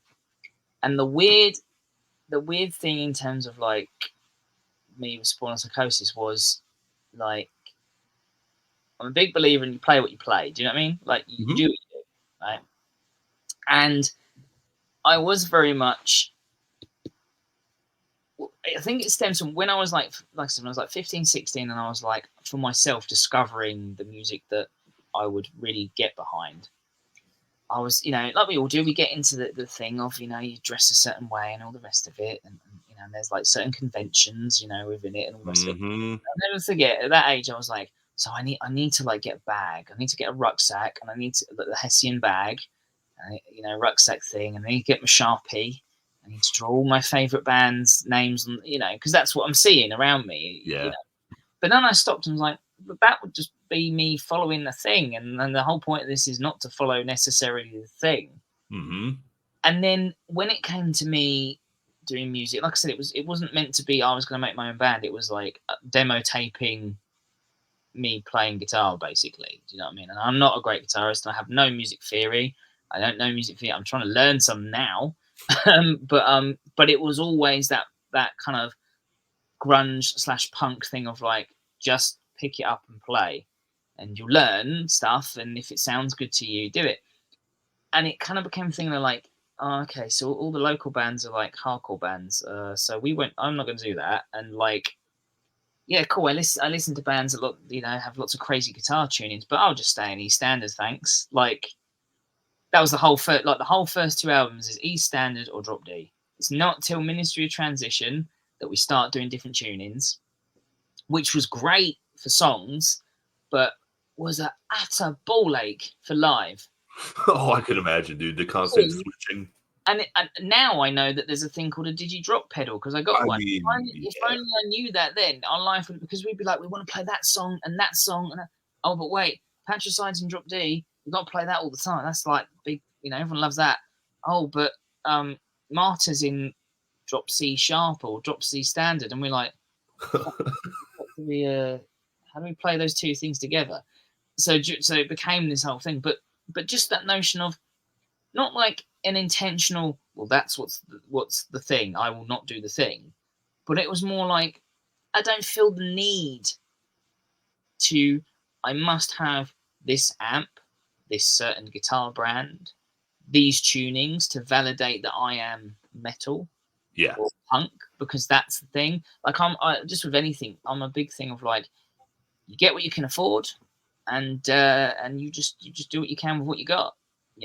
And the weird thing in terms of like me with Spawn of Psychosis was like, I'm a big believer in you play what you play. Do you know what I mean? Like you do what you do, right? And I was very much. I think it stems from when I was like I said, when I was like 15, 16, and I was like, for myself, discovering the music that I would really get behind. I was, like we all do, we get into the thing of, you dress a certain way and all the rest of it. And there's like certain conventions, within it and all the rest of it. I'll never forget, at that age, I was like, so I need to like get a bag. I need to get a rucksack, and I need to, the Hessian bag, rucksack thing. And I need to get my Sharpie. I need to draw all my favorite bands' names, and because that's what I'm seeing around me. Yeah. But then I stopped and was like, but that would just be me following the thing, and the whole point of this is not to follow necessarily the thing. Mm-hmm. And then when it came to me doing music, like I said, it wasn't meant to be I was going to make my own band. It was like demo taping me playing guitar, basically. Do you know what I mean? And I'm not a great guitarist. I have no music theory. I don't know music theory. I'm trying to learn some now. But it was always that kind of grunge / punk thing of like, just pick it up and play, and you'll learn stuff, and if it sounds good to you, do it. And it kind of became a thing of like, oh, okay, so all the local bands are like hardcore bands, so I'm not going to do that. And like, yeah, cool, I listen to bands a lot, have lots of crazy guitar tunings, but I'll just stay in E standard, thanks. Like, that was the whole first two albums is E standard or drop D. It's not till Ministry of Transition that we start doing different tunings, which was great for songs, but was an utter ball ache for live. Oh, I can imagine, dude. The constant switching. And now I know that there's a thing called a digi-drop pedal, because I got one. If only I knew that then, our life would, because we'd be like, we want to play that song and that song. And oh, but wait, Patricide's in drop D. We've got to play that all the time. That's like big, everyone loves that. Oh, but Martyr's in drop C sharp or drop C standard. And we're like, how do we play those two things together? So it became this whole thing. But just that notion of not like an intentional, well, that's what's the thing, I will not do the thing. But it was more like, I don't feel the need to, I must have this amp, this certain guitar brand, these tunings to validate that I am metal or punk, because that's the thing. Like just with anything, I'm a big thing of like, you get what you can afford, and you just do what you can with what you got,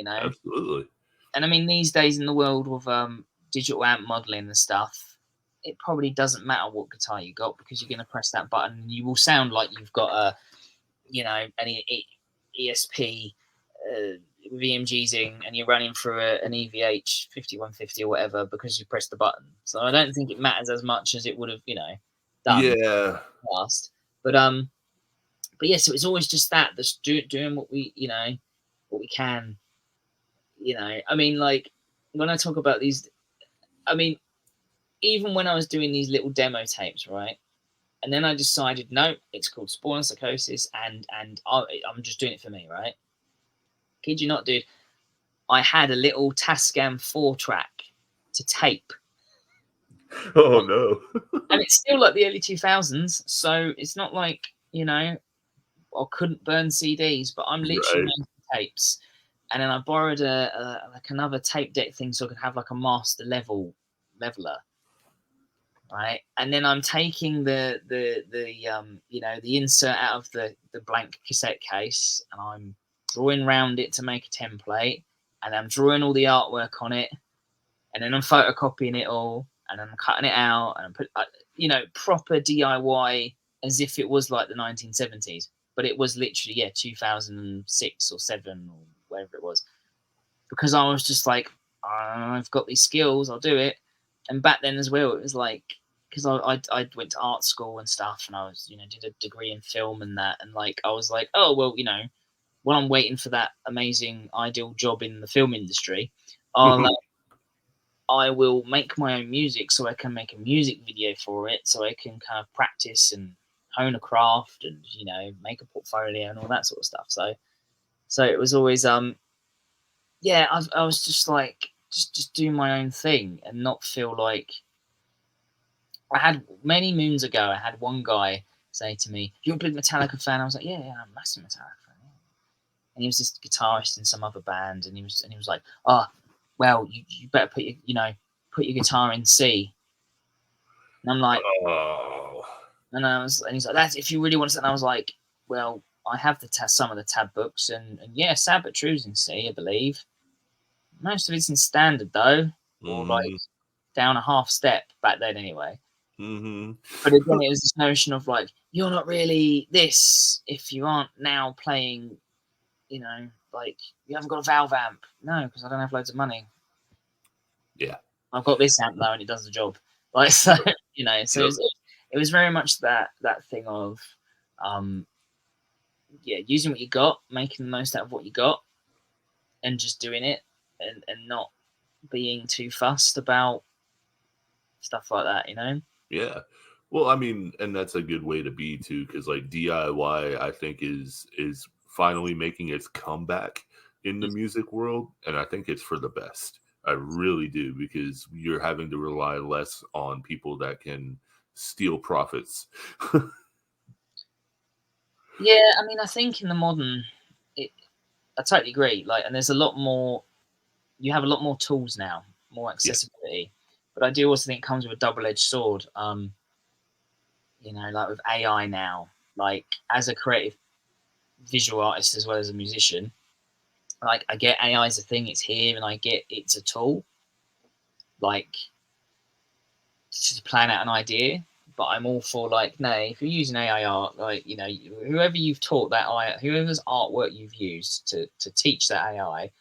Absolutely. And I mean, these days in the world with digital amp modeling and stuff, it probably doesn't matter what guitar you got, because you're going to press that button and you will sound like you've got an ESP with EMGs in, and you're running through an EVH 5150 or whatever because you pressed the button. So I don't think it matters as much as it would have, done. Yeah. Past. But yeah, so it's always just that, doing what we, what we can. I mean, like, when I talk about these, I mean, even when I was doing these little demo tapes, right? And then I decided, no, it's called Spawn of Psychosis, and I'm just doing it for me, right? Kid you not, dude. I had a little Tascam 4-track to tape. Oh, no. And it's still like the early 2000s, so it's not like, I couldn't burn CDs, but I'm literally making tapes. And then I borrowed like another tape deck thing so I could have like a master leveler, right? And then I'm taking the insert out of the blank cassette case, and I'm drawing around it to make a template, and I'm drawing all the artwork on it, and then I'm photocopying it all, and I'm cutting it out, and I'm proper DIY, as if it was like the 1970s, but it was literally 2006 or 7 or whatever it was. because I was just like, I've got these skills, I'll do it. And back then as well, it was like, because I went to art school and stuff, and I was, did a degree in film and that, and like I was like, oh well, while I'm waiting for that amazing ideal job in the film industry, I will make my own music so I can make a music video for it, so I can kind of practice and hone a craft and make a portfolio and all that sort of stuff. So it was always I was just like just do my own thing and not feel like I had many moons ago. I had one guy say to me, "You're a big Metallica fan?" I was like, "Yeah, I'm a massive Metallica fan." Yeah. And he was this guitarist in some other band, and he was like, "Oh, well, you better put your guitar in C." And I'm like, oh. and he's like, "That's if you really want to." And I was like, "Well, I have some of the tab books, and yeah, Sad But True's in C, I believe. Most of it's in standard though, or like down a half step back then anyway." Mm-hmm. But again, it was this notion of like, you're not really this if you aren't now playing, like you haven't got a Valve amp. No, because I don't have loads of money. Yeah. I've got this amp though, and it does the job. Like, so, so Yep. it was very much that thing of, using what you got, making the most out of what you got, and just doing it, and not being too fussed about stuff like that, Yeah. Well, I mean, and that's a good way to be too, because like DIY, I think is finally making its comeback in the music world, and I think it's for the best. I really do, because you're having to rely less on people that can steal profits. Yeah, I mean, I think in the modern, I totally agree. Like, and there's a lot more. You have a lot more tools now, more accessibility. Yeah. But I do also think it comes with a double-edged sword. Like with AI now, like as a creative visual artist as well as a musician, like I get AI is a thing, it's here, and I get it's a tool, like to plan out an idea. But I'm all for like, no, if you're using AI art, like whoever you've taught that AI, whoever's artwork you've used to teach that AI,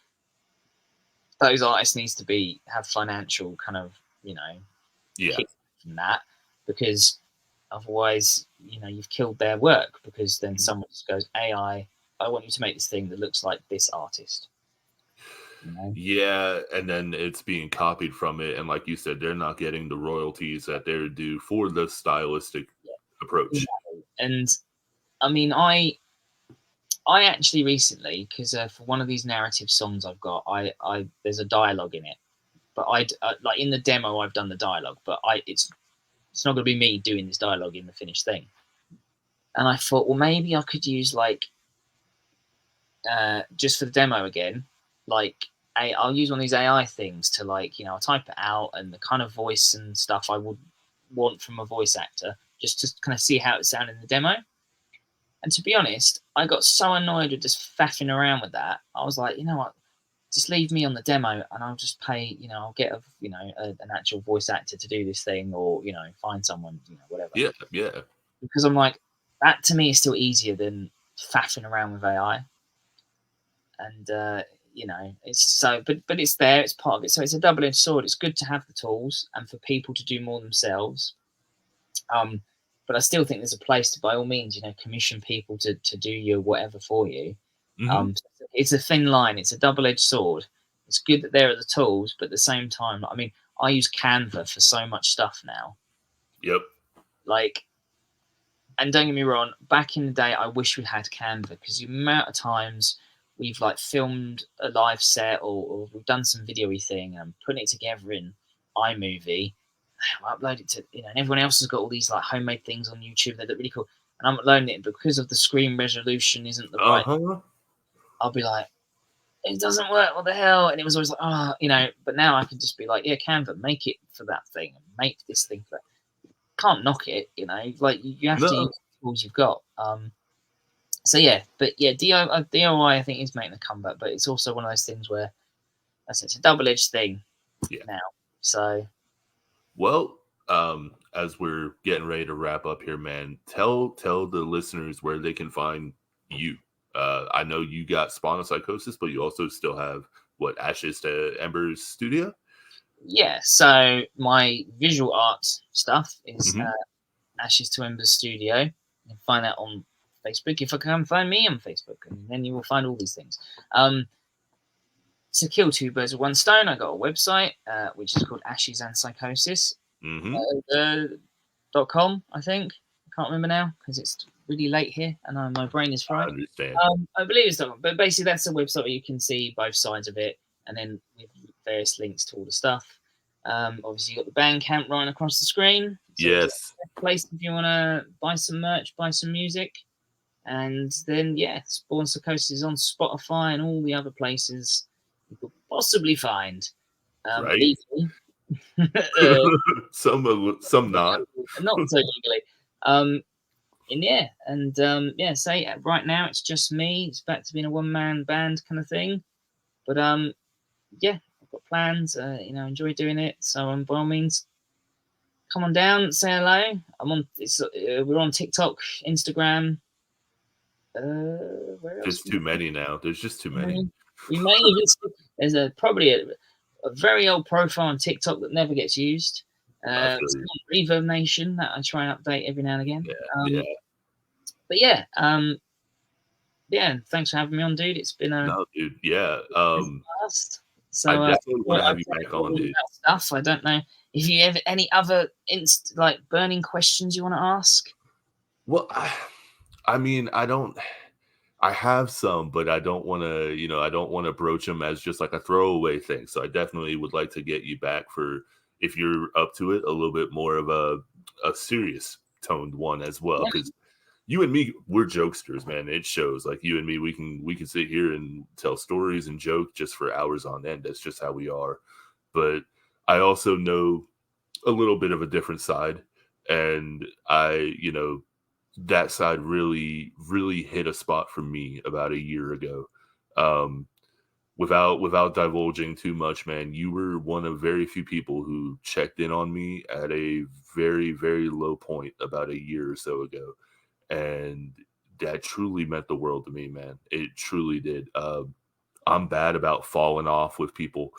those artists needs to have financial kind of kick from that, because otherwise you've killed their work, because then someone just goes, AI, I want you to make this thing that looks like this artist. Yeah, and then it's being copied from it, and like you said, they're not getting the royalties that they're due for the stylistic approach. Exactly. And I mean, I actually recently, because for one of these narrative songs I've got, I there's a dialogue in it, but like in the demo I've done the dialogue, but it's not going to be me doing this dialogue in the finished thing. And I thought, well, maybe I could use like just for the demo again, like I'll use one of these AI things to like I'll type it out, and the kind of voice and stuff I would want from a voice actor, just to kind of see how it sounded in the demo. And to be honest, I got so annoyed with just faffing around with that. I was like, you know what, just leave me on the demo, and I'll just pay. I'll get an actual voice actor to do this thing, or find someone, whatever. Yeah. Because I'm like, that to me is still easier than faffing around with AI. And it's so, but it's there, it's part of it. So it's a double-edged sword. It's good to have the tools and for people to do more themselves. But I still think there's a place to, by all means, commission people to do your whatever for you. Mm-hmm. It's a thin line. It's a double-edged sword. It's good that there are the tools, but at the same time, I mean, I use Canva for so much stuff now. Yep. Like, and don't get me wrong, back in the day, I wish we had Canva, because the amount of times we've like filmed a live set, or we've done some video-y thing, and I'm putting it together in iMovie. I upload it to, and everyone else has got all these like homemade things on YouTube that look really cool, and I'm uploading it, because of the screen resolution isn't the right. I'll be like, it doesn't work. What the hell? And it was always like, But now I can just be like, yeah, Canva, make it for that thing, and make this thing for that. Can't knock it, Like you have to use the tools you've got. So yeah, but yeah, DIY I think is making a comeback, but it's also one of those things where it's a double-edged thing now. So, well, as we're getting ready to wrap up here, man, tell the listeners where they can find you. I know you got Spawn of Psychosis, but you also still have Ashes to Embers Studio. Yeah, so my visual art stuff is Mhm. Ashes to Embers Studio. You can find that on Facebook. If you can find me on Facebook, and then you will find all these things. To kill two birds with one stone, I got a website which is called Ashes and Psychosis Mhm. .com, I think. I can't remember now because it's really late here and my brain is I fried. understand. I believe it's .com, but basically that's a website where you can see both sides of it, and then with various links to all the stuff. Obviously, you got the Bandcamp right across the screen. So Yes. a place if you want to buy some merch, buy some music, and then Spawn of Psychosis is on Spotify and all the other places you could possibly find Right. legally. uh, Some not. not so legally. Say right now it's just me. It's back to being a one-man band kind of thing. But I've got plans. Enjoy doing it. So by all means, come on down, say hello. We're on TikTok, Instagram. Where else? There's too many now. There's just too many. We may there's probably a very old profile on TikTok that never gets used. I feel you. Reverb Nation that I try and update every now and again. Yeah. But thanks for having me on, dude. It's been a No, dude. Yeah. blast. So I definitely want to have you back on, dude. Stuff. I don't know if you have any other burning questions you want to ask. Well, I mean, I don't. I have some, but I don't want to, I don't want to broach them as just like a throwaway thing. So I definitely would like to get you back for, if you're up to it, a little bit more of a serious toned one as well. Because you and me, we're jokesters, man. It shows. Like you and me, we can sit here and tell stories and joke just for hours on end. That's just how we are. But I also know a little bit of a different side, and that side really, really hit a spot for me about a year ago. Without divulging too much, man, you were one of very few people who checked in on me at a very, very low point about a year or so ago. And that truly meant the world to me, man. It truly did. I'm bad about falling off with people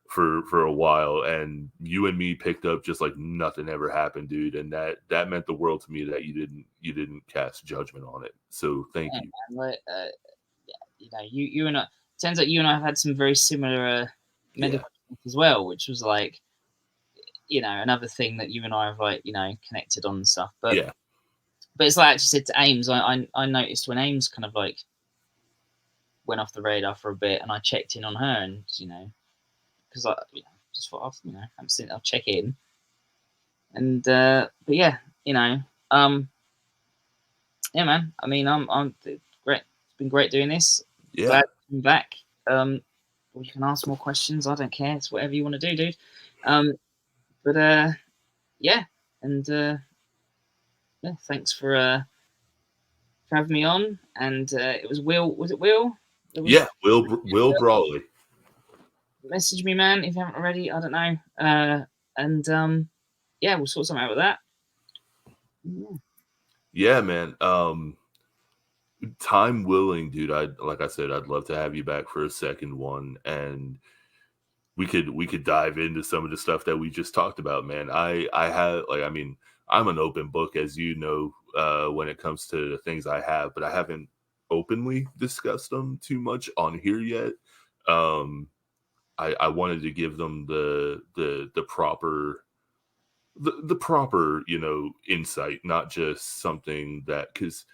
for a while, and you and me picked up just like nothing ever happened, dude. And that meant the world to me that you didn't cast judgment on it. So thank you. Man, you and I. Turns out you and I have had some very similar medical as well, which was like, another thing that you and I have connected on and stuff. But it's like I just said to Ames, I noticed when Ames kind of like went off the radar for a bit, and I checked in on her, and because I just thought I'll check in, and man. I mean, I'm great. It's been great doing this. Yeah. Glad to be back. You can ask more questions. I don't care. It's whatever you want to do, dude. Thanks for having me on. And it was Will. Was it Will? Will Brawley. Message me, man, if you haven't already. I don't know. We'll sort something out with that. Yeah, man. Time willing, dude. Like I said, I'd love to have you back for a second one, and we could dive into some of the stuff that we just talked about, man. I'm an open book, as you know, when it comes to the things I have, but I haven't openly discussed them too much on here yet. I wanted to give them the proper insight, not just something that, because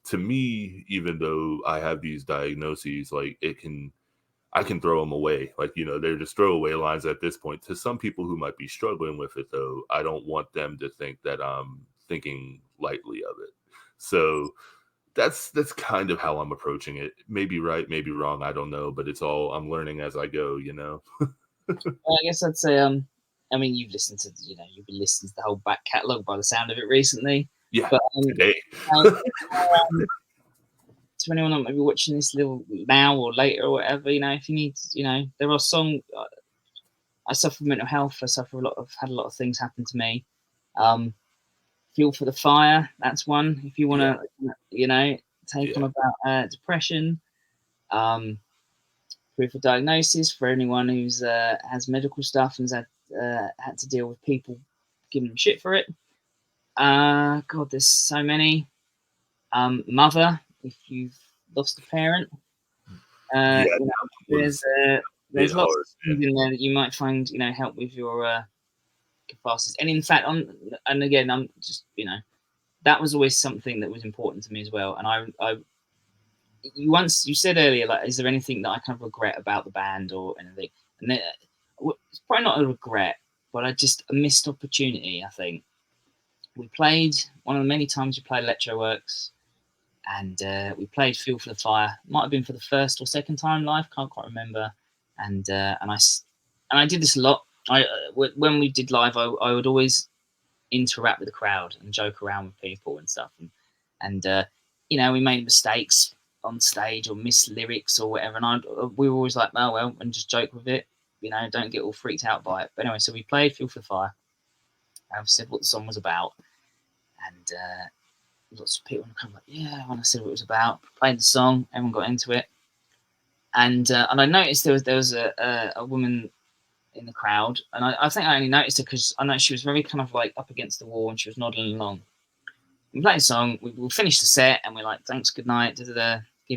to me, even though I have these diagnoses, like I can throw them away. Like, they're just throwaway lines at this point. To some people who might be struggling with it, though, I don't want them to think that I'm thinking lightly of it. So that's kind of how I'm approaching it. Maybe right, maybe wrong, I don't know, but it's all I'm learning as I go, Well, I guess I'd say you've listened to you've been listening to the whole back catalogue by the sound of it recently. Yeah, but today. To anyone that might be watching this little now or later or whatever, if you need, there are songs. I suffer from mental health. I had a lot of things happen to me. Fuel for the Fire, that's one. If you want to, take on about depression. proof of diagnosis for anyone who's has medical stuff and has had to deal with people giving them shit for it. God, there's so many. Mother, if you've lost a parent. Yeah, You know, there's lots hard, of things in there that you might find, you know, help with your catharsis. And in fact, I'm just, you know, that was always something that was important to me as well. And you said earlier, like, is there anything that I kind of regret about the band or anything? And then, it's probably not a regret, but a missed opportunity. I think we played one of the many times we played Electroworks, and we played Fuel for the Fire. Might have been for the first or second time live, can't quite remember. And I did this a lot. When we did live, I would always interact with the crowd and joke around with people and stuff. And you know, we made mistakes on stage or missed lyrics or whatever. And we were always like, oh, well, and just joke with it. You know, don't get all freaked out by it. But anyway, so we played Fuel for the Fire. I've said what the song was about. And lots of people kind of like, yeah, when I said what it was about, played the song, everyone got into it. And I noticed there was a woman in the crowd, and I think I only noticed her because I know she was very kind of like up against the wall and she was nodding along. We played a song, we'll finish the set, and we're like, thanks, good night, give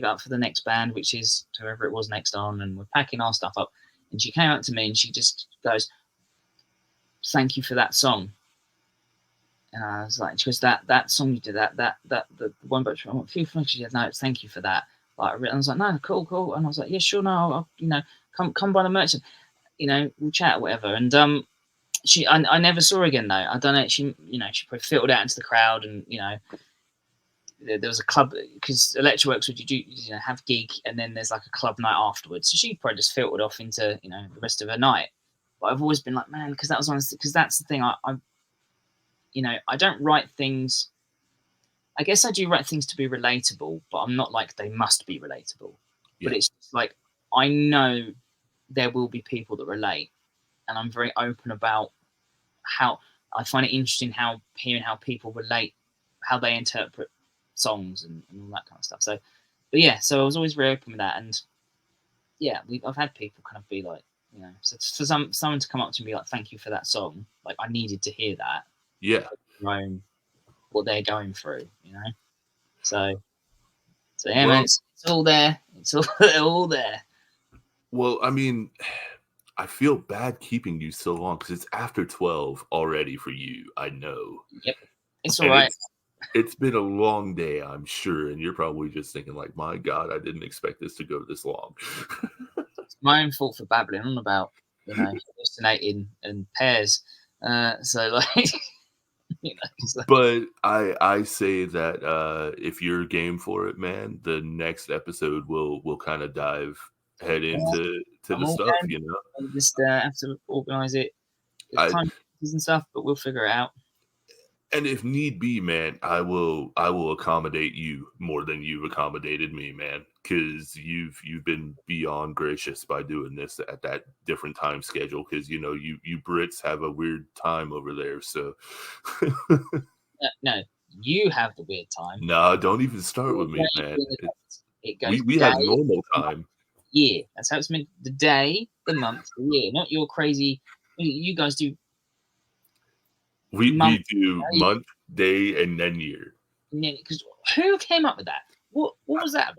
it up for the next band, which is whoever it was next on, and we're packing our stuff up. And she came up to me and she just goes, thank you for that song. And I was like, she goes, that song you did, the one, but I want few things. She said, no, thank you for that. Like, I was like, no, cool. And I was like, yeah, sure, no, I'll, you know, come by the merchant, you know, we'll chat, whatever. And I never saw her again though. I don't know. She probably filtered out into the crowd, and you know, there was a club because Electroworks would have gig, and then there's like a club night afterwards. So she probably just filtered off into, you know, the rest of her night. But I've always been like, man, because that's the thing. I you know, I don't write things. I guess I do write things to be relatable, but I'm not like they must be relatable. Yeah. But it's like I know there will be people that relate, and I'm very open about how I find it interesting hearing how people relate, how they interpret songs and all that kind of stuff. So, but yeah, so I was always very open with that, and yeah, I've had people kind of be like, you know, so for someone to come up to me and be like, "Thank you for that song," like I needed to hear that. Yeah. What they're going through, you know. So yeah, man, it's all there. It's all there. Well, I mean, I feel bad keeping you so long because it's after 12 already for you. I know. Yep, it's all right. It's been a long day, I'm sure, and you're probably just thinking like, "My God, I didn't expect this to go this long." It's my own fault for babbling on about, you know, hallucinating and pairs. So like. You know, so. But I say that if you're game for it, man, the next episode will kind of dive head into the stuff, you know. I just have to organize it, time and stuff, but we'll figure it out. And if need be, man, I will accommodate you more than you've accommodated me, man, because you've been beyond gracious by doing this at that different time schedule. Because you know you Brits have a weird time over there, so. No, you have the weird time. Nah, don't even start with me, man. It goes. We have normal time. Yeah, that's how it's meant. The day, the month, the year, not your crazy. You guys do. We do month, day, and then year. Because who came up with that? What was that?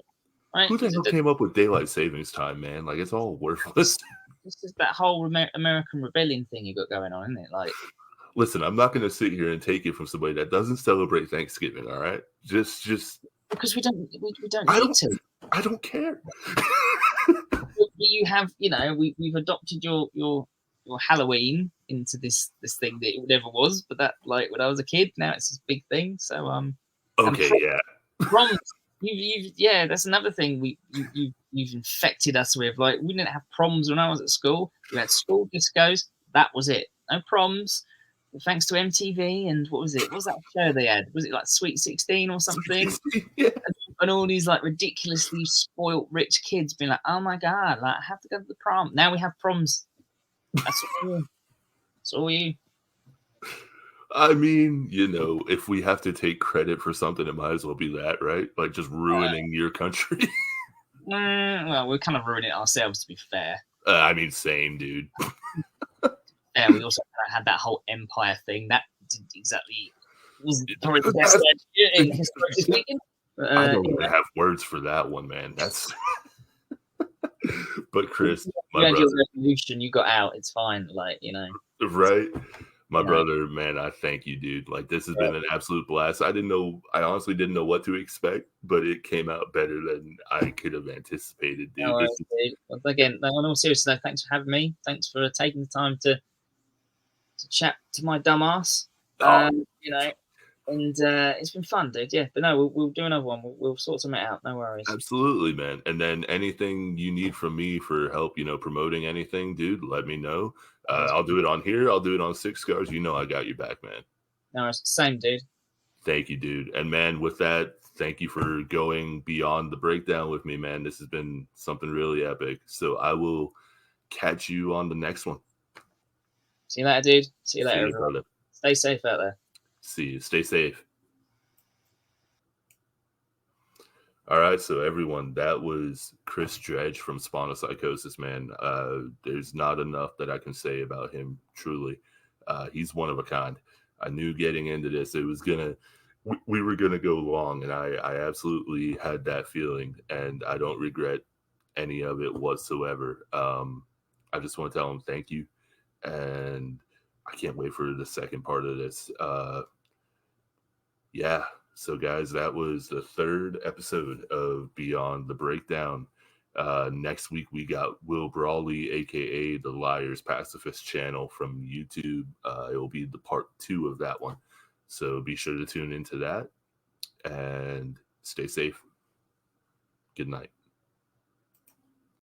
Right? Who the hell came up with daylight savings time, man? Like, it's all worthless. This is that whole American rebellion thing you got going on, isn't it? Like, listen, I'm not going to sit here and take it from somebody that doesn't celebrate Thanksgiving. All right, just because we don't need to. I don't care. You have, you know, we've adopted your Halloween into this thing that it never was, but that, like, when I was a kid, now it's this big thing. So okay, yeah. Proms, yeah, that's another thing you've infected us with. Like, we didn't have proms when I was at school. We had school discos. That was it. No proms. Thanks to MTV and what was it? What was that show they had? Was it like Sweet 16 or something? Yeah. And all these like ridiculously spoilt rich kids being like, "Oh my God, like I have to go to the prom." Now we have proms. That's all you. I mean, you know, if we have to take credit for something, it might as well be that, right? Like just ruining your country. Well, we're kind of ruining it ourselves, to be fair. I mean, same, dude. Yeah, we also kind of had that whole Empire thing. That didn't exactly wasn't probably the best idea in historically speaking. I don't even have words for that one, man. That's. But Chris, you had your revolution, you got out. It's fine, like, you know. Right, my brother, man. I thank you, dude. Like, this has been an absolute blast. I honestly didn't know what to expect, but it came out better than I could have anticipated, dude. No worries, dude. Again, on all seriousness, thanks for having me. Thanks for taking the time to chat to my dumb ass. You know, and it's been fun, dude. Yeah, but no, we'll do another one. We'll sort something out. No worries. Absolutely, man. And then anything you need from me for help, promoting anything, dude, let me know. I'll do it on here. I'll do it on Six Scars. You know I got you back, man. No, same, dude. Thank you, dude. And man, with that, thank you for going beyond the breakdown with me, man. This has been something really epic. So I will catch you on the next one. See you later, dude. See you later, See you, everyone. brother. Stay safe out there. See you. Stay safe. All right, so everyone, that was Chris Dredge from Spawn of Psychosis, man. There's not enough that I can say about him, truly. He's one of a kind. I knew getting into this, we were gonna go long, and I absolutely had that feeling, and I don't regret any of it whatsoever. I just want to tell him thank you, and I can't wait for the second part of this. Yeah. So, guys, that was the third episode of Beyond the Breakdown. Next week, we got Will Brawley, a.k.a. the Liars Pacifist channel from YouTube. It will be the part 2 of that one. So be sure to tune into that and stay safe. Good night.